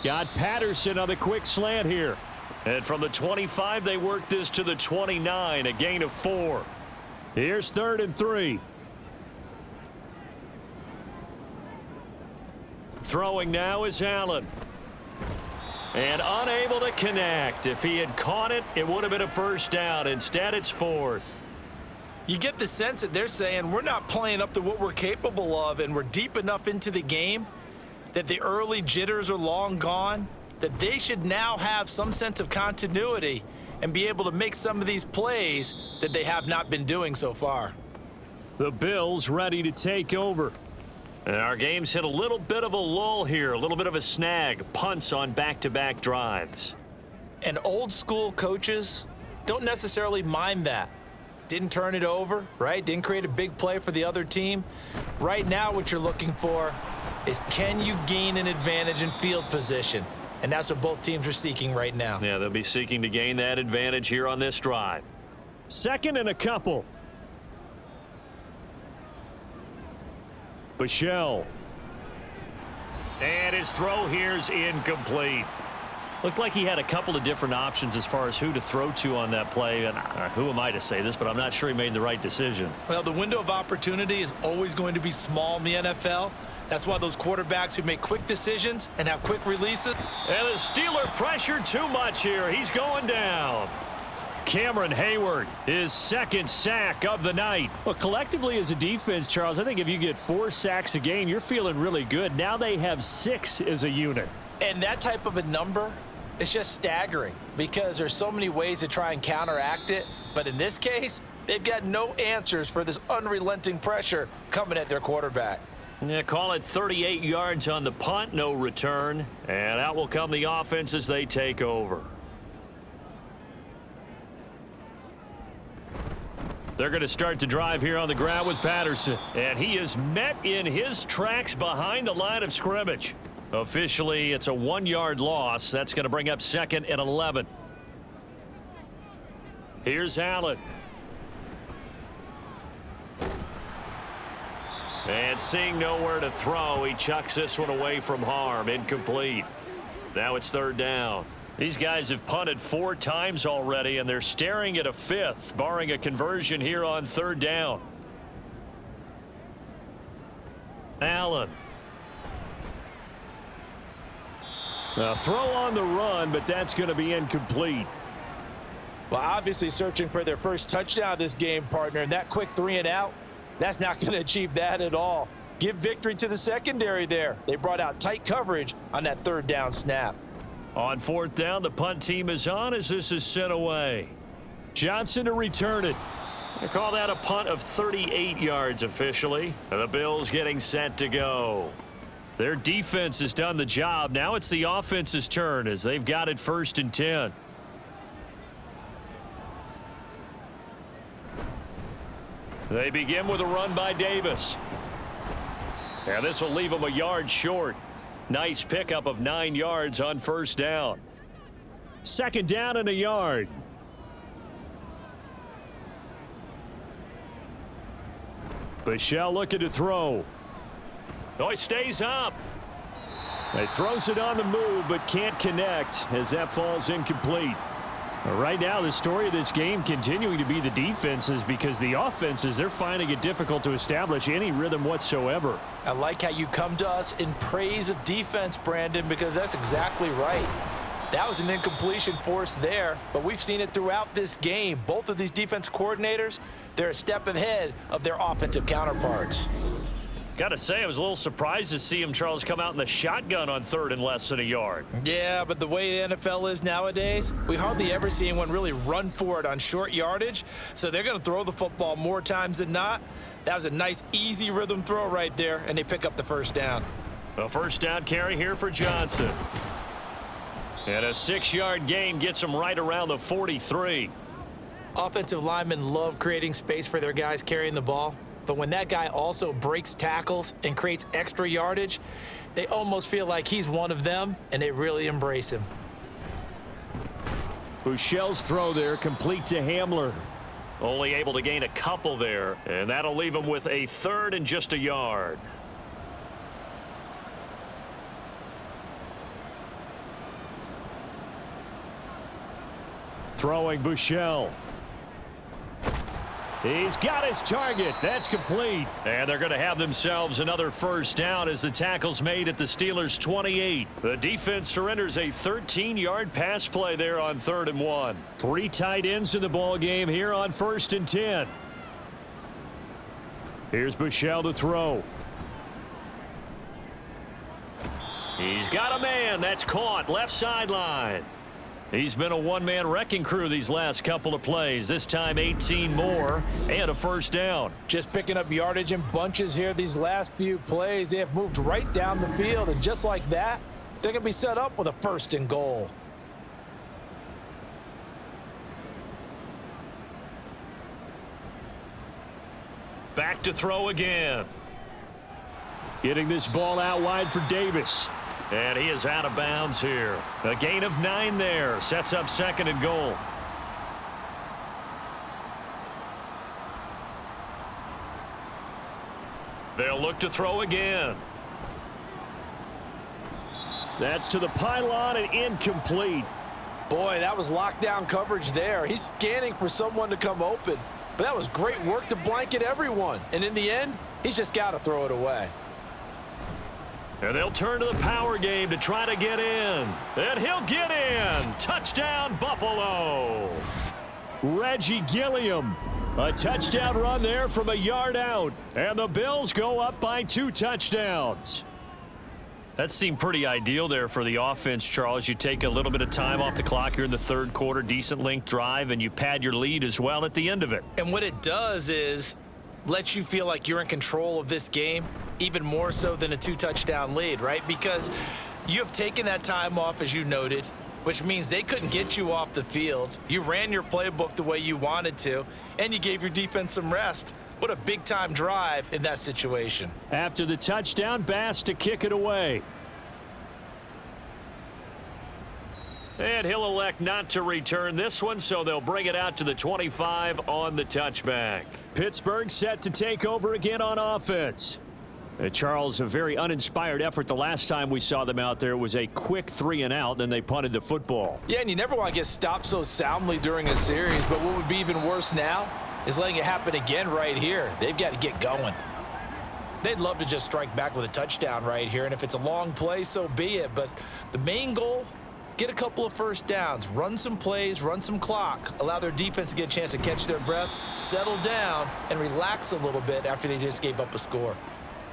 Got Patterson on the quick slant here. And from the 25, they work this to the 29, a gain of 4. Here's 3rd and 3. Throwing now is Allen. And unable to connect. If he had caught it, it would have been a 1st down. Instead, it's 4th. You get the sense that they're saying we're not playing up to what we're capable of, and we're deep enough into the game that the early jitters are long gone, that they should now have some sense of continuity and be able to make some of these plays that they have not been doing so far. The Bills ready to take over. And our game's hit a little bit of a lull here, a little bit of a snag. Punts on back-to-back drives. And old school coaches don't necessarily mind that. Didn't turn it over, right? Didn't create a big play for the other team. Right now what you're looking for is, can you gain an advantage in field position? And that's what both teams are seeking right now. Yeah, they'll be seeking to gain that advantage here on this drive. 2nd and a couple. Bichelle. And his throw here's incomplete. Looked like he had a couple of different options as far as who to throw to on that play. And who am I to say this, but I'm not sure he made the right decision. Well, the window of opportunity is always going to be small in the NFL. That's why those quarterbacks who make quick decisions and have quick releases. And the Steeler pressure too much here. He's going down. Cameron Hayward, his 2nd sack of the night. Well, collectively as a defense, Charles, I think if you get 4 sacks a game, you're feeling really good. Now they have 6 as a unit. And that type of a number is just staggering, because there's so many ways to try and counteract it. But in this case, they've got no answers for this unrelenting pressure coming at their quarterback. Yeah, call it 38 yards on the punt, no return. And out will come the offense as they take over. They're going to start to drive here on the ground with Patterson. And he is met in his tracks behind the line of scrimmage. Officially, it's a 1-yard loss. That's going to bring up 2nd and 11. Here's Allen. And seeing nowhere to throw, he chucks this one away from harm. Incomplete. Now it's 3rd down. These guys have punted 4 times already, and they're staring at a 5th, barring a conversion here on 3rd down. Allen. A throw on the run, but that's going to be incomplete. Well, obviously searching for their first touchdown this game, partner, and that quick 3 and out, that's not going to achieve that at all. Give victory to the secondary there. They brought out tight coverage on that 3rd down snap. On 4th down, the punt team is on as this is sent away. Johnson to return it. They call that a punt of 38 yards officially. The Bills getting set to go. Their defense has done the job. Now it's the offense's turn as they've got it 1st and 10. They begin with a run by Davis. And this will leave them a yard short. Nice pickup of 9 yards on 1st down. 2nd down and a yard. Bichelle looking to throw. Oh, he stays up. He throws it on the move but can't connect as that falls incomplete. Right now, the story of this game continuing to be the defenses, because the offenses, they're finding it difficult to establish any rhythm whatsoever. I like how you come to us in praise of defense, Brandon, because that's exactly right. That was an incompletion forced there, but we've seen it throughout this game. Both of these defense coordinators, they're a step ahead of their offensive counterparts. Got to say, I was a little surprised to see him, Charles, come out in the shotgun on 3rd and less than a yard. Yeah, but the way the NFL is nowadays, we hardly ever see anyone really run for it on short yardage, so they're going to throw the football more times than not. That was a nice, easy rhythm throw right there, and they pick up the 1st down. A 1st down carry here for Johnson. And a 6-yard gain gets him right around the 43. Offensive linemen love creating space for their guys carrying the ball. But when that guy also breaks tackles and creates extra yardage, they almost feel like he's one of them, and they really embrace him. Bouchel's throw there complete to Hamler. Only able to gain a couple there, and that'll leave him with a 3rd and just a yard. Throwing Bouchel. He's got his target. That's complete. And they're going to have themselves another 1st down as the tackle's made at the Steelers' 28. The defense surrenders a 13-yard pass play there on 3rd and 1. 3 tight ends in the ball game here on 1st and 10. Here's Bouchel to throw. He's got a man. That's caught left sideline. He's been a one-man wrecking crew these last couple of plays. This time 18 more and a 1st down. Just picking up yardage in bunches here these last few plays. They have moved right down the field, and just like that, they're going to be set up with a 1st and goal. Back to throw again. Getting this ball out wide for Davis. And he is out of bounds here. A gain of 9 there. Sets up 2nd and goal. They'll look to throw again. That's to the pylon and incomplete. Boy, that was lockdown coverage there. He's scanning for someone to come open. But that was great work to blanket everyone. And in the end, he's just got to throw it away. And they'll turn to the power game to try to get in. And he'll get in. Touchdown, Buffalo. Reggie Gilliam. A touchdown run there from a yard out. And the Bills go up by 2 touchdowns. That seemed pretty ideal there for the offense, Charles. You take a little bit of time off the clock here in the 3rd quarter, decent length drive, and you pad your lead as well at the end of it. And what it does is let you feel like you're in control of this game, even more so than a 2-touchdown lead, right? Because you have taken that time off, as you noted, which means they couldn't get you off the field. You ran your playbook the way you wanted to, and you gave your defense some rest. What a big-time drive in that situation. After the touchdown, Bass to kick it away. And he'll elect not to return this one, so they'll bring it out to the 25 on the touchback. Pittsburgh set to take over again on offense. Charles, a very uninspired effort the last time we saw them out there. It was a quick 3 and out, then they punted the football. Yeah, and you never want to get stopped so soundly during a series, but what would be even worse now is letting it happen again right here. They've got to get going. They'd love to just strike back with a touchdown right here, and if it's a long play, so be it. But the main goal, get a couple of first downs, run some plays, run some clock, allow their defense to get a chance to catch their breath, settle down, and relax a little bit after they just gave up a score.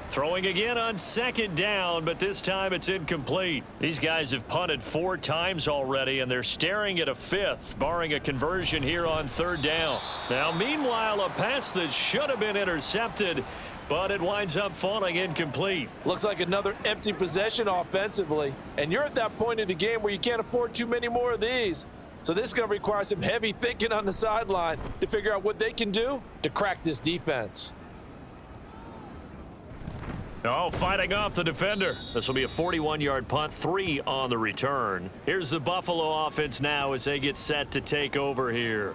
Throwing again on second down, but this time it's incomplete. These guys have punted 4 times already, and they're staring at a 5th, barring a conversion here on third down. Now, meanwhile, a pass that should have been intercepted, but it winds up falling incomplete. Looks like another empty possession offensively, and you're at that point in the game where you can't afford too many more of these. So this is going to require some heavy thinking on the sideline to figure out what they can do to crack this defense. Oh, fighting off the defender. This will be a 41-yard punt, 3 on the return. Here's the Buffalo offense now as they get set to take over here.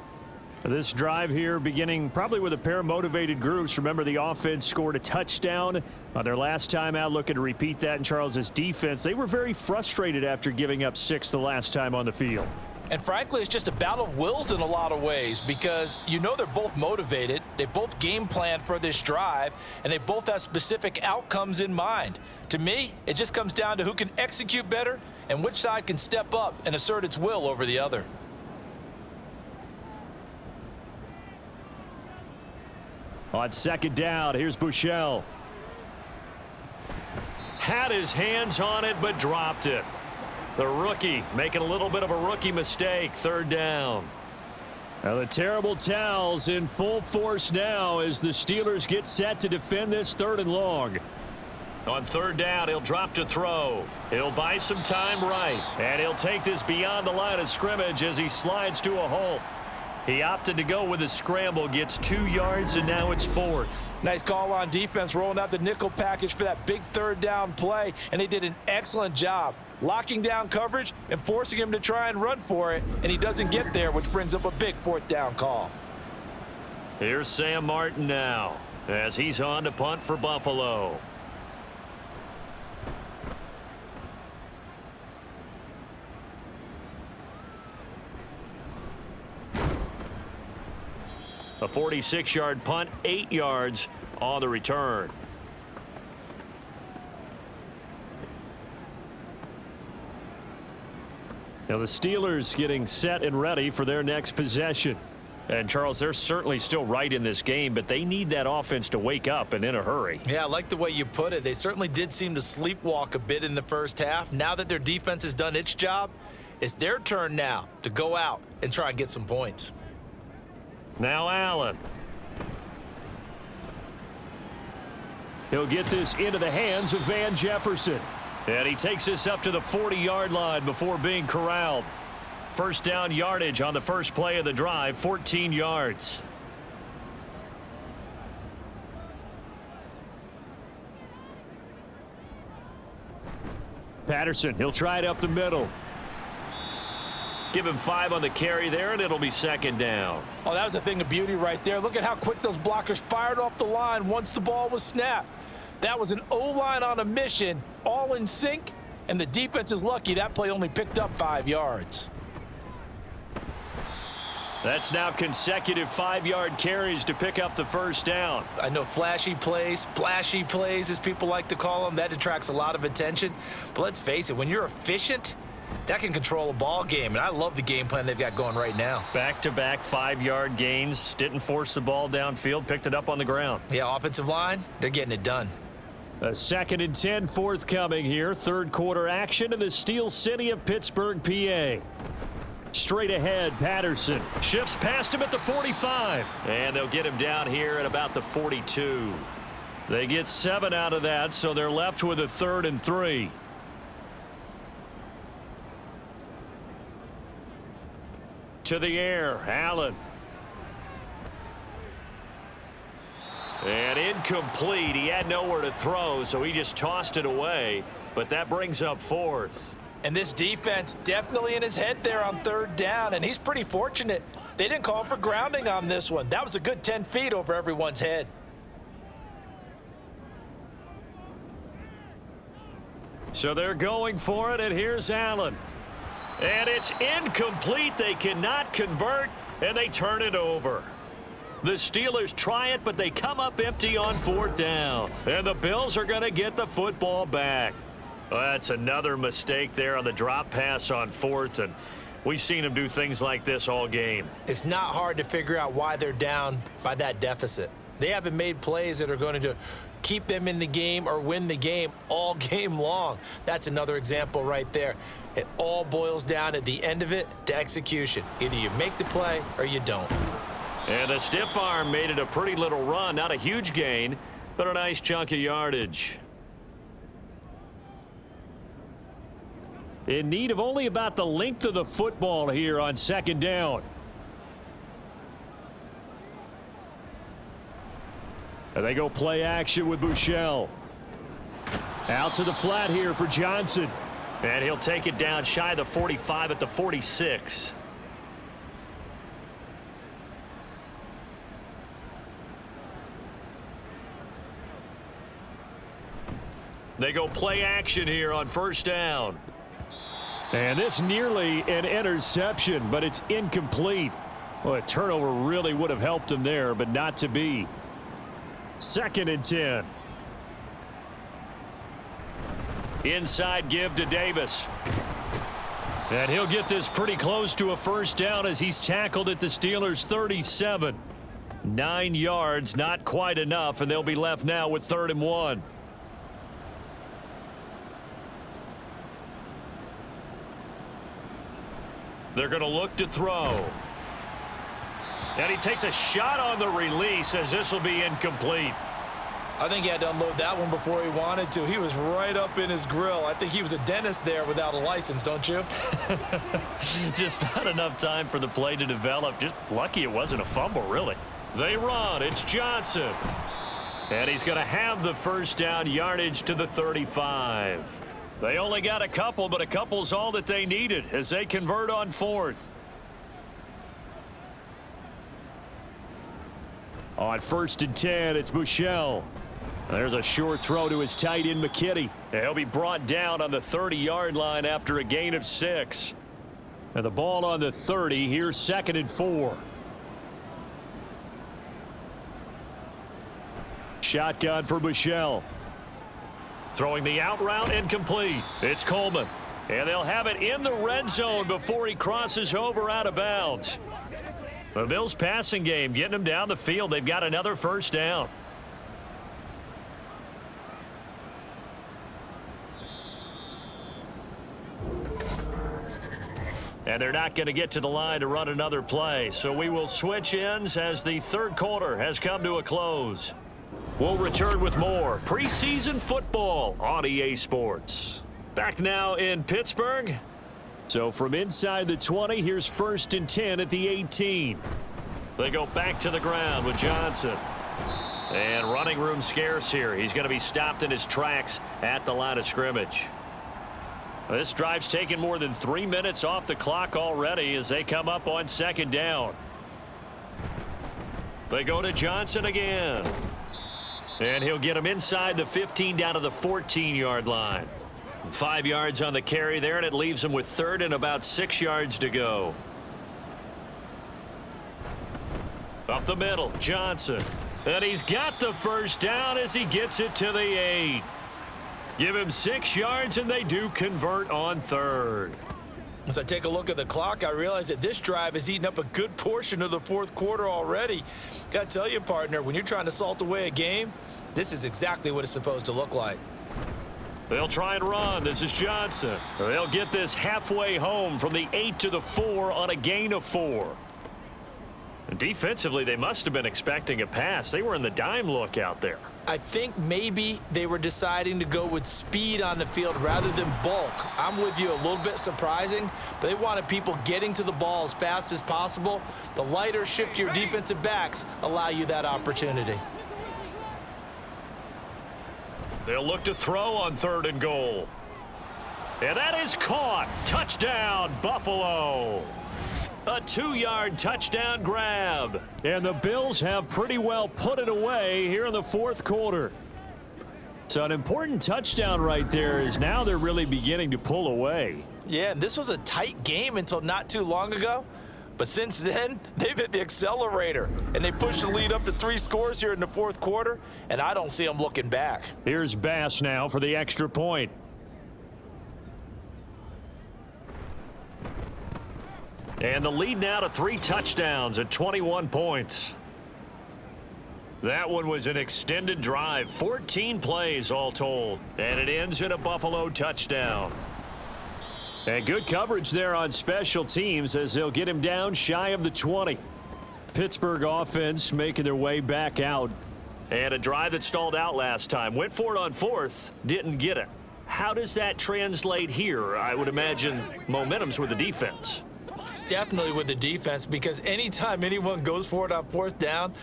This drive here beginning probably with a pair of motivated groups. Remember, the offense scored a touchdown on their last time out, looking to repeat that in Charles's defense. They were very frustrated after giving up 6 the last time on the field. And frankly, it's just a battle of wills in a lot of ways because you know they're both motivated, they both game planned for this drive, and they both have specific outcomes in mind. To me, it just comes down to who can execute better and which side can step up and assert its will over the other. On second down, here's Buechele. Had his hands on it, but dropped it. The rookie making a little bit of a rookie mistake, third down. Now the terrible towels in full force now as the Steelers get set to defend this 3rd and long. On third down, he'll drop to throw. He'll buy some time right, and he'll take this beyond the line of scrimmage as he slides to a halt. He opted to go with a scramble, gets 2 yards, and now it's 4th. Nice call on defense, rolling out the nickel package for that big 3rd down play, and they did an excellent job locking down coverage and forcing him to try and run for it, and he doesn't get there, which brings up a big 4th down call. Here's Sam Martin now as he's on to punt for Buffalo. A 46-yard punt, 8 yards on the return. Now the Steelers getting set and ready for their next possession. And, Charles, they're certainly still right in this game, but they need that offense to wake up and in a hurry. Yeah, I like the way you put it. They certainly did seem to sleepwalk a bit in the first half. Now that their defense has done its job, it's their turn now to go out and try and get some points. Now Allen. He'll get this into the hands of Van Jefferson. And he takes this up to the 40-yard line before being corralled. First down yardage on the first play of the drive, 14 yards. Patterson, he'll try it up the middle. Give him 5 on the carry there, and it'll be second down. Oh, that was a thing of beauty right there. Look at how quick those blockers fired off the line once the ball was snapped. That was an O-line on a mission, all in sync, and the defense is lucky that play only picked up 5 yards. That's now consecutive 5-yard carries to pick up the first down. I know flashy plays, splashy plays, as people like to call them, that attracts a lot of attention. But let's face it, when you're efficient, that can control a ball game, and I love the game plan they've got going right now. Back-to-back 5-yard gains, didn't force the ball downfield, picked it up on the ground. Yeah, offensive line, they're getting it done. A 2nd and 10 forthcoming here. 3rd quarter action in the Steel City of Pittsburgh, PA. Straight ahead, Patterson. Shifts past him at the 45. And they'll get him down here at about the 42. They get 7 out of that, so they're left with a 3rd and 3. To the air, Allen. And incomplete. He had nowhere to throw, so he just tossed it away. But that brings up 4th. And this defense definitely in his head there on third down, and he's pretty fortunate. They didn't call for grounding on this one. That was a good 10 feet over everyone's head. So they're going for it, and here's Allen. And it's incomplete. They cannot convert, and they turn it over. The Steelers try it, but they come up empty on fourth down. And the Bills are going to get the football back. Well, that's another mistake there on the drop pass on fourth, and we've seen them do things like this all game. It's not hard to figure out why they're down by that deficit. They haven't made plays that are going to keep them in the game or win the game all game long. That's another example right there. It all boils down at the end of it to execution. Either you make the play or you don't. And the stiff arm made it a pretty little run. Not a huge gain, but a nice chunk of yardage. In need of only about the length of the football here on second down. And they go play action with Buechele. Out to the flat here for Johnson. And he'll take it down shy of the 45 at the 46. They go play action here on first down. And this nearly an interception, but it's incomplete. Well, a turnover really would have helped him there, but not to be. 2nd and 10. Inside give to Davis. And he'll get this pretty close to a first down as he's tackled at the Steelers' 37. 9 yards, not quite enough, and they'll be left now with 3rd and 1. They're going to look to throw. And he takes a shot on the release as this will be incomplete. I think he had to unload that one before he wanted to. He was right up in his grill. I think he was a dentist there without a license, don't you? Just not enough time for the play to develop. Just lucky it wasn't a fumble, really. They run. It's Johnson. And he's going to have the first down, yardage to the 35. They only got a couple, but a couple's all that they needed as they convert on 4th. On 1st and 10, it's Buechele. There's a short throw to his tight end, McKinney. He'll be brought down on the 30-yard line after a gain of 6. And the ball on the 30. Here's 2nd and 4. Shotgun for Buechele. Throwing the out route incomplete. It's Coleman. And they'll have it in the red zone before he crosses over out of bounds. The Bills passing game getting them down the field. They've got another first down. And they're not going to get to the line to run another play. So we will switch ends as the 3rd quarter has come to a close. We'll return with more preseason football on EA Sports. Back now in Pittsburgh. So from inside the 20, here's 1st and 10 at the 18. They go back to the ground with Johnson. And running room scarce here. He's going to be stopped in his tracks at the line of scrimmage. This drive's taken more than 3 minutes off the clock already as they come up on 2nd down. They go to Johnson again. And he'll get him inside the 15 down to the 14-yard line. 5 yards on the carry there, and it leaves him with 3rd and about 6 yards to go. Up the middle, Johnson. And he's got the first down as he gets it to the 8. Give him 6 yards, and they do convert on 3rd. As I take a look at the clock, I realize that this drive has eaten up a good portion of the 4th quarter already. Got to tell you, partner, when you're trying to salt away a game, this is exactly what it's supposed to look like. They'll try and run. This is Johnson. They'll get this halfway home from the 8 to the 4 on a gain of 4. Defensively, they must have been expecting a pass. They were in the dime look out there. I think maybe they were deciding to go with speed on the field rather than bulk. I'm with you, a little bit surprising, but they wanted people getting to the ball as fast as possible. The lighter, shiftier defensive backs allow you that opportunity. They'll look to throw on 3rd and goal. And that is caught. Touchdown, Buffalo. A 2-yard touchdown grab. And the Bills have pretty well put it away here in the fourth quarter. So an important touchdown right there is now they're really beginning to pull away. Yeah, and this was a tight game until not too long ago. But since then, they've hit the accelerator, and they pushed the lead up to 3 scores here in the fourth quarter, and I don't see them looking back. Here's Bass now for the extra point. And the lead now to 3 touchdowns at 21 points. That one was an extended drive, 14 plays all told, and it ends in a Buffalo touchdown. And good coverage there on special teams as they'll get him down shy of the 20. Pittsburgh offense making their way back out. And a drive that stalled out last time. Went for it on 4th, didn't get it. How does that translate here? I would imagine momentum's with the defense. Definitely with the defense, because anytime anyone goes for it on 4th down,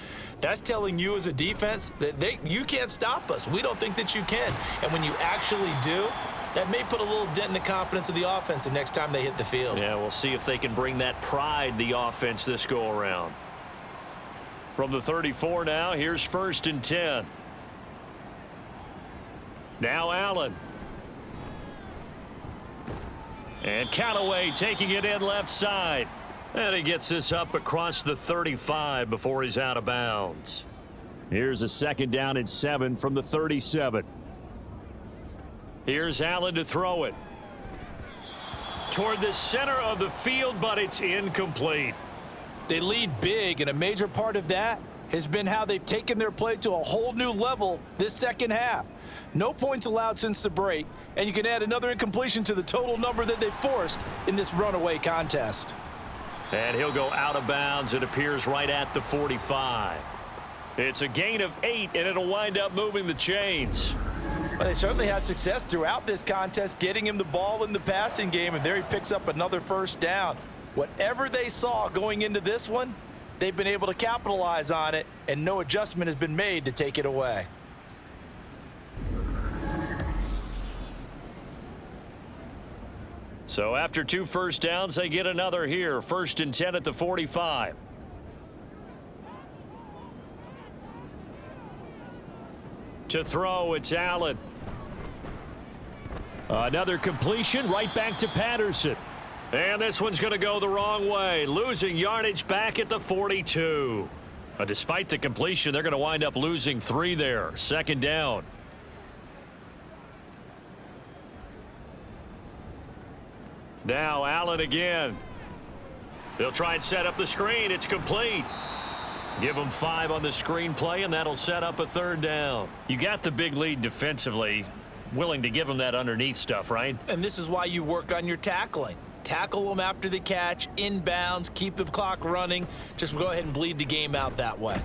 that's telling you as a defense that you can't stop us. We don't think that you can. And when you actually do, that may put a little dent in the confidence of the offense the next time they hit the field. Yeah, we'll see if they can bring that pride, the offense, this go-around. From the 34 now, here's 1st and 10. Now Allen. And Callaway taking it in left side. And he gets this up across the 35 before he's out of bounds. Here's a 2nd down and 7 from the 37. Here's Allen to throw it. Toward the center of the field, but it's incomplete. They lead big, and a major part of that has been how they've taken their play to a whole new level this second half. No points allowed since the break, and you can add another incompletion to the total number that they forced in this runaway contest. And he'll go out of bounds. It appears right at the 45. It's a gain of 8, and it'll wind up moving the chains. Well, they certainly had success throughout this contest, getting him the ball in the passing game, and there he picks up another 1st down. Whatever they saw going into this one, they've been able to capitalize on it, and no adjustment has been made to take it away. So after 2 first downs, they get another here. 1st and 10 at the 45. To throw, it's Allen. Another completion right back to Patterson. And this one's going to go the wrong way, losing yardage back at the 42. Despite the completion, they're going to wind up losing 3 there. 2nd down. Now Allen again. They'll try and set up the screen. It's complete. Give them 5 on the screen play, and that'll set up a 3rd down. You got the big lead defensively. Willing to give them that underneath stuff, right? And this is why you work on your tackling. Tackle them after the catch, inbounds, keep the clock running. Just go ahead and bleed the game out that way.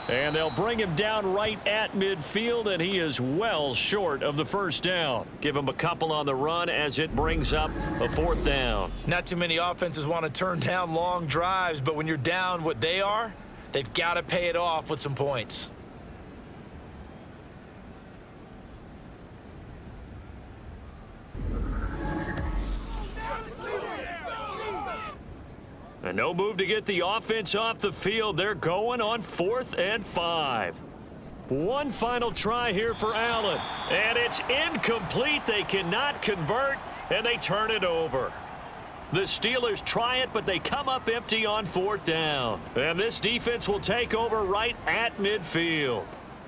And they'll bring him down right at midfield, and he is well short of the 1st down. Give him a couple on the run as it brings up a 4th down. Not too many offenses want to turn down long drives, but when you're down what they are, they've got to pay it off with some points. And no move to get the offense off the field. They're going on 4th and 5. One final try here for Allen. And it's incomplete. They cannot convert, and they turn it over. The Steelers try it, but they come up empty on 4th down. And this defense will take over right at midfield.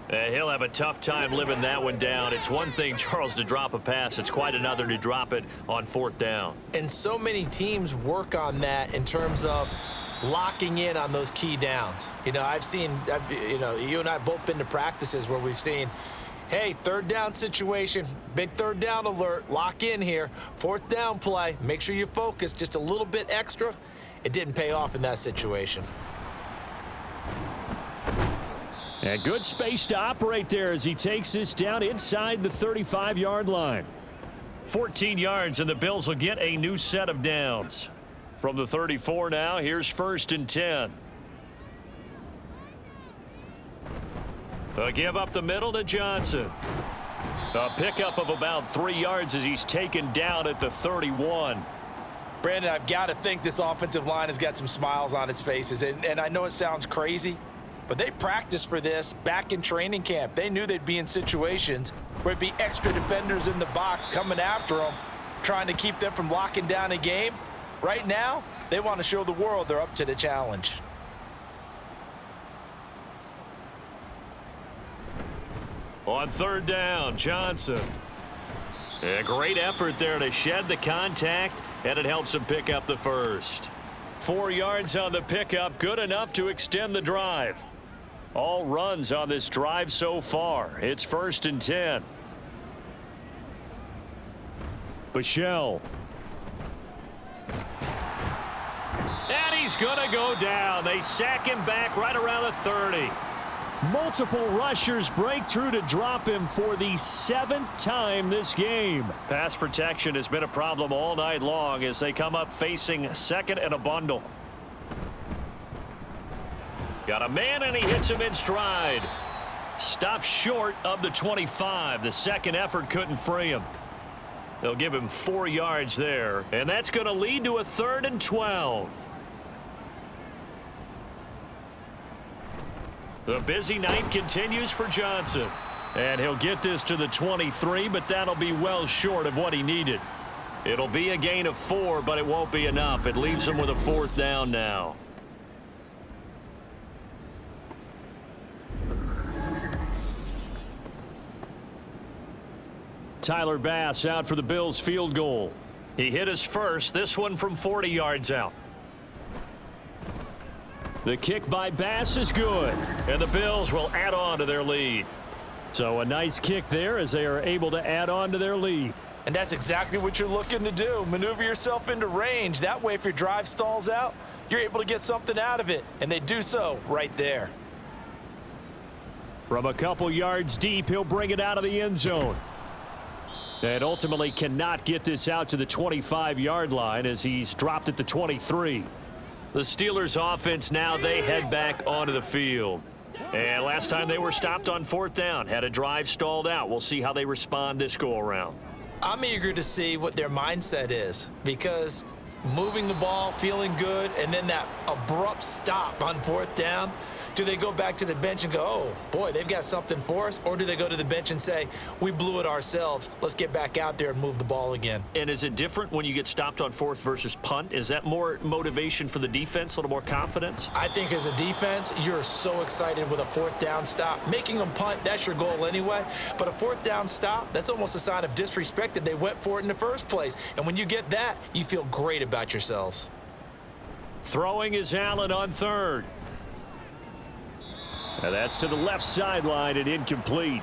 And he'll have a tough time living that one down. It's one thing, Charles, to drop a pass. It's quite another to drop it on 4th down. And so many teams work on that in terms of locking in on those key downs. You know, you and I have both been to practices where we've seen, hey, 3rd down situation, big 3rd down alert, lock in here, 4th down play, make sure you focus just a little bit extra. It didn't pay off in that situation. And good space to operate there as he takes this down inside the 35-yard line. 14 yards, and the Bills will get a new set of downs. From the 34 now, here's 1st and 10. A give up the middle to Johnson. A pickup of about 3 yards as he's taken down at the 31. Brandon, I've got to think this offensive line has got some smiles on its faces. And I know it sounds crazy, but they practiced for this back in training camp. They knew they'd be in situations where it'd be extra defenders in the box coming after them, trying to keep them from locking down a game. Right now, they want to show the world they're up to the challenge. On third down, Johnson. A great effort there to shed the contact, and it helps him pick up the first. 4 yards on the pickup, good enough to extend the drive. All runs on this drive so far. It's 1st and 10. Bichelle. And he's going to go down. They sack him back right around the 30. Multiple rushers break through to drop him for the 7th time this game. Pass protection has been a problem all night long as they come up facing second and a bundle. Got a man, and he hits him in stride. Stopped short of the 25. The second effort couldn't free him. They'll give him 4 yards there, and that's going to lead to a 3rd and 12. The busy night continues for Johnson. And he'll get this to the 23, but that'll be well short of what he needed. It'll be a gain of 4, but it won't be enough. It leaves him with a 4th down now. Tyler Bass out for the Bills field goal. He hit his first, this one from 40 yards out. The kick by Bass is good. And the Bills will add on to their lead. So a nice kick there as they are able to add on to their lead. And that's exactly what you're looking to do. Maneuver yourself into range. That way, if your drive stalls out, you're able to get something out of it. And they do so right there. From a couple yards deep, he'll bring it out of the end zone. And ultimately cannot get this out to the 25-yard line as he's dropped at the 23. The Steelers offense now, they head back onto the field. And last time they were stopped on 4th down, had a drive stalled out. We'll see how they respond this go-around. I'm eager to see what their mindset is, because moving the ball, feeling good, and then that abrupt stop on 4th down, do they go back to the bench and go, oh, boy, they've got something for us? Or do they go to the bench and say, we blew it ourselves, let's get back out there and move the ball again? And is it different when you get stopped on 4th versus punt? Is that more motivation for the defense, a little more confidence? I think as a defense, you're so excited with a 4th down stop. Making them punt, that's your goal anyway. But a 4th down stop, that's almost a sign of disrespect that they went for it in the first place. And when you get that, you feel great about yourselves. Throwing is Allen on 3rd. And that's to the left sideline and incomplete.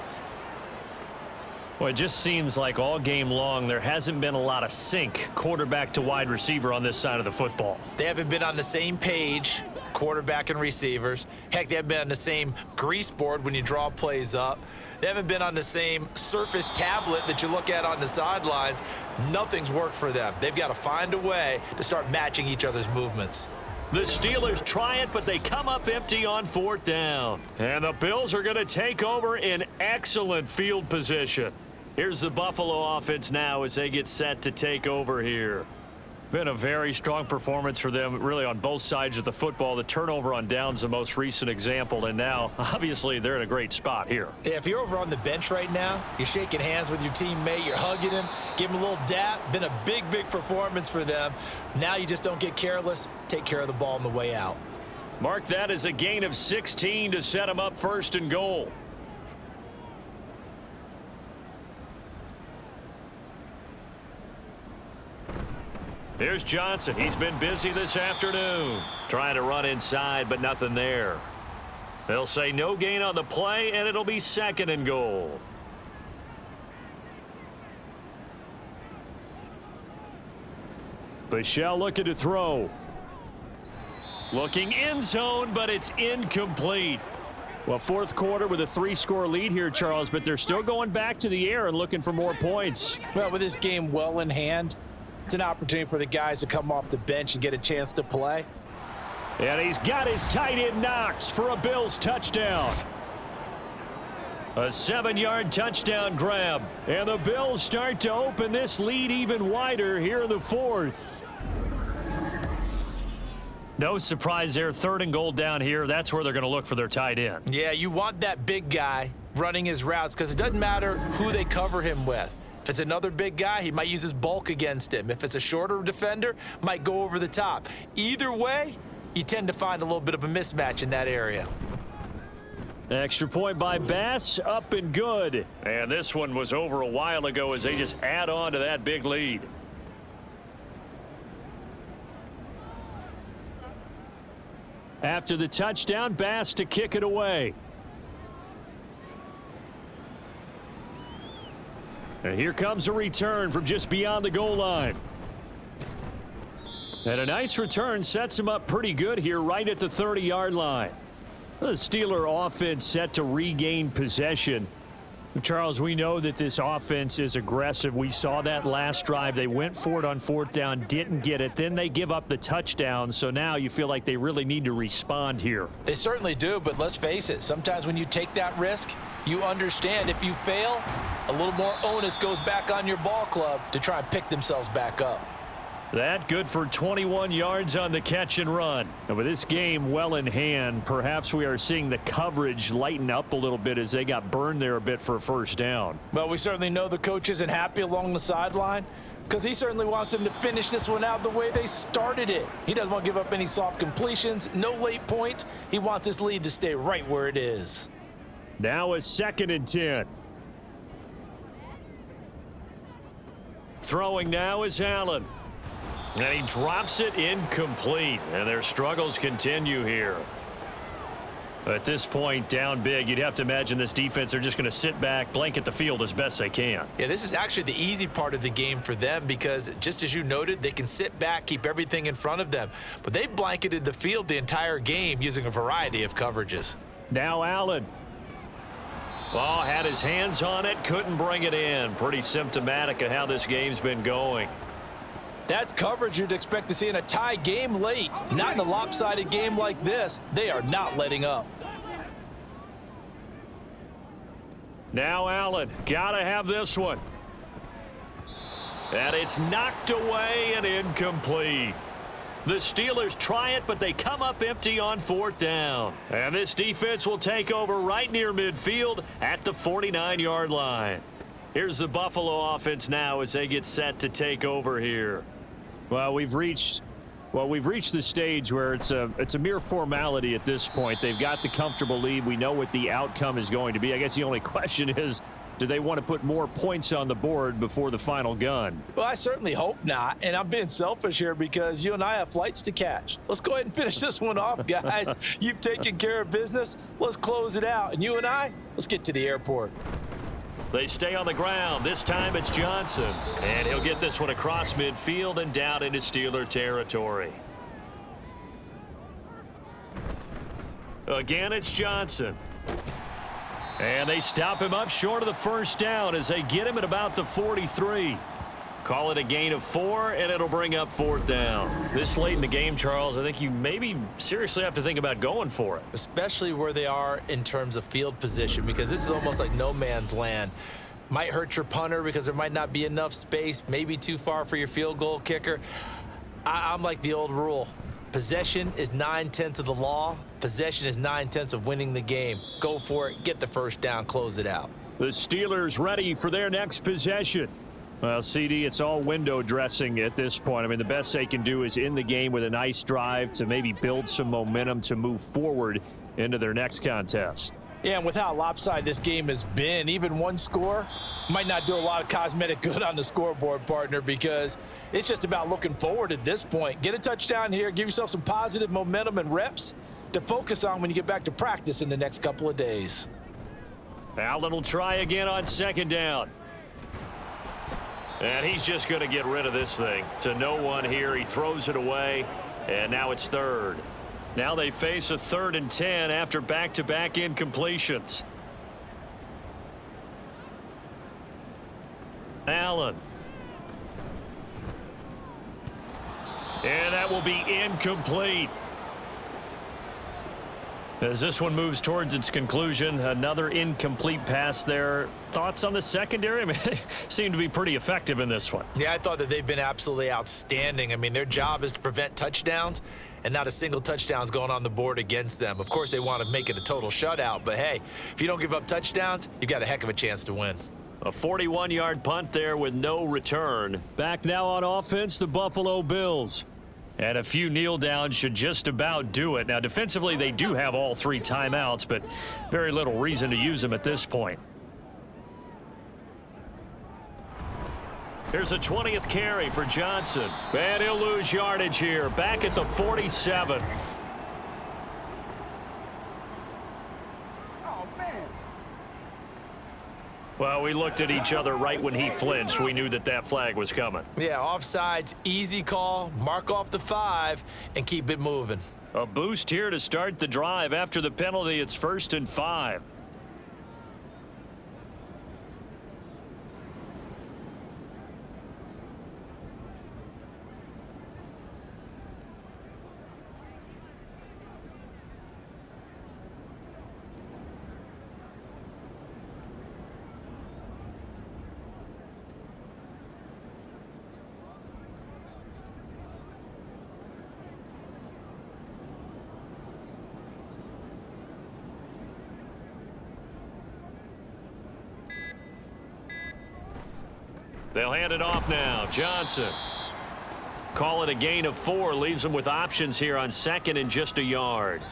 Well, it just seems like all game long there hasn't been a lot of sync quarterback to wide receiver on this side of the football. They haven't been on the same page, quarterback and receivers. Heck, they haven't been on the same grease board when you draw plays up. They haven't been on the same Surface tablet that you look at on the sidelines. Nothing's worked for them. They've got to find a way to start matching each other's movements. The Steelers try it, but they come up empty on 4th down. And the Bills are going to take over in excellent field position. Here's the Buffalo offense now as they get set to take over here. Been a very strong performance for them, really, on both sides of the football. The turnover on downs, the most recent example, and now, obviously, they're in a great spot here. Yeah, if you're over on the bench right now, you're shaking hands with your teammate, you're hugging him, give him a little dap. Been a big, big performance for them. Now you just don't get careless. Take care of the ball on the way out. Mark that as a gain of 16 to set them up 1st and goal. Here's Johnson. He's been busy this afternoon. Trying to run inside, but nothing there. They'll say no gain on the play, and it'll be 2nd and goal. Bichelle looking to throw. Looking end zone, but it's incomplete. Well, 4th quarter with a 3-score lead here, Charles, but they're still going back to the air and looking for more points. Well, with this game well in hand, it's an opportunity for the guys to come off the bench and get a chance to play. And he's got his tight end Knox for a Bills touchdown. A 7-yard touchdown grab. And the Bills start to open this lead even wider here in the fourth. No surprise there. 3rd and goal down here. That's where they're going to look for their tight end. Yeah, you want that big guy running his routes because it doesn't matter who they cover him with. If it's another big guy, he might use his bulk against him. If it's a shorter defender, might go over the top. Either way, you tend to find a little bit of a mismatch in that area. Extra point by Bass, up and good. And this one was over a while ago as they just add on to that big lead. After the touchdown, Bass to kick it away. And here comes a return from just beyond the goal line. And a nice return sets him up pretty good here right at the 30-yard line. The Steeler offense set to regain possession. Charles, we know that this offense is aggressive. We saw that last drive. They went for it on 4th down, didn't get it. Then they give up the touchdown. So now you feel like they really need to respond here. They certainly do, but let's face it. Sometimes when you take that risk, you understand if you fail, a little more onus goes back on your ball club to try and pick themselves back up. That good for 21 yards on the catch and run. And with this game well in hand, perhaps we are seeing the coverage lighten up a little bit as they got burned there a bit for a 1st down. Well, we certainly know the coach isn't happy along the sideline because he certainly wants them to finish this one out the way they started it. He doesn't want to give up any soft completions, no late points. He wants this lead to stay right where it is. Now a 2nd and 10. Throwing now is Allen. And he drops it incomplete. And their struggles continue here. At this point, down big, you'd have to imagine this defense, they're just going to sit back, blanket the field as best they can. Yeah, this is actually the easy part of the game for them because, just as you noted, they can sit back, keep everything in front of them. But they've blanketed the field the entire game using a variety of coverages. Now Allen. Oh, had his hands on it, couldn't bring it in. Pretty symptomatic of how this game's been going. That's coverage you'd expect to see in a tie game late. Not in a lopsided game like this. They are not letting up. Now Allen, gotta have this one. And it's knocked away and incomplete. The Steelers try it, but they come up empty on 4th down. And this defense will take over right near midfield at the 49-yard line. Here's the Buffalo offense now as they get set to take over here. Well, we've reached the stage where it's a mere formality at this point. They've got the comfortable lead. We know what the outcome is going to be. I guess the only question is, do they want to put more points on the board before the final gun? Well, I certainly hope not. And I'm being selfish here because you and I have flights to catch. Let's go ahead and finish this one off, guys. You've taken care of business. Let's close it out. And you and I, let's get to the airport. They stay on the ground. This time it's Johnson. And he'll get this one across midfield and down into Steeler territory. Again, it's Johnson. And they stop him up short of the 1st down as they get him at about the 43. Call it a gain of 4, and it'll bring up 4th down. This late in the game, Charles, I think you maybe seriously have to think about going for it. Especially where they are in terms of field position, because this is almost like no man's land. Might hurt your punter because there might not be enough space, maybe too far for your field goal kicker. I'm like the old rule. Possession is 9/10 of the law. Possession is 9/10 of winning the game. Go for it, get the 1st down, close it out. The Steelers ready for their next possession. Well, CD, it's all window dressing at this point. I mean, the best they can do is in the game with a nice drive to maybe build some momentum to move forward into their next contest. Yeah, and with how lopsided this game has been, even one score might not do a lot of cosmetic good on the scoreboard, partner, because it's just about looking forward at this point. Get a touchdown here, give yourself some positive momentum and reps to focus on when you get back to practice in the next couple of days. Allen will try again on 2nd down. And he's just going to get rid of this thing to no one here. He throws it away, and now it's 3rd. Now they face a 3rd and 10 after back-to-back incompletions. Allen. And that will be incomplete. As this one moves towards its conclusion, another incomplete pass there. Thoughts on the secondary? I mean, they seem to be pretty effective in this one. Yeah, I thought that they've been absolutely outstanding. I mean, their job is to prevent touchdowns, and not a single touchdown's going on the board against them. Of course, they want to make it a total shutout, but hey, if you don't give up touchdowns, you've got a heck of a chance to win. A 41-yard punt there with no return. Back now on offense, the Buffalo Bills. And a few kneel downs should just about do it. Now, defensively, they do have all 3 timeouts, but very little reason to use them at this point. Here's a 20th carry for Johnson. And he'll lose yardage here. Back at the 47. Well, we looked at each other right when he flinched. We knew that that flag was coming. Yeah, offsides, easy call, mark off the 5, and keep it moving. A boost here to start the drive. After the penalty, it's 1st and 5. They'll hand it off now. Johnson. Call it a gain of 4. Leaves them with options here on 2nd and just a yard.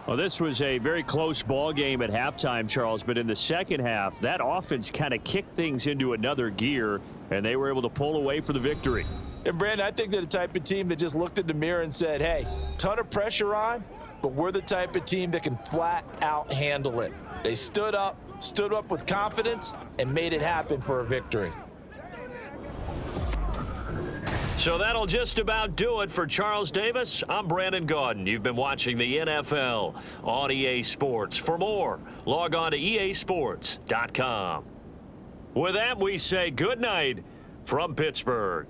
Well, this was a very close ball game at halftime, Charles, but in the second half, that offense kind of kicked things into another gear, and they were able to pull away for the victory. And, Brandon, I think they're the type of team that just looked in the mirror and said, hey, ton of pressure on, but we're the type of team that can flat out handle it. They stood up with confidence, and made it happen for a victory. So that'll just about do it for Charles Davis. I'm Brandon Gaudin. You've been watching the NFL on EA Sports. For more, log on to easports.com. With that, we say good night from Pittsburgh.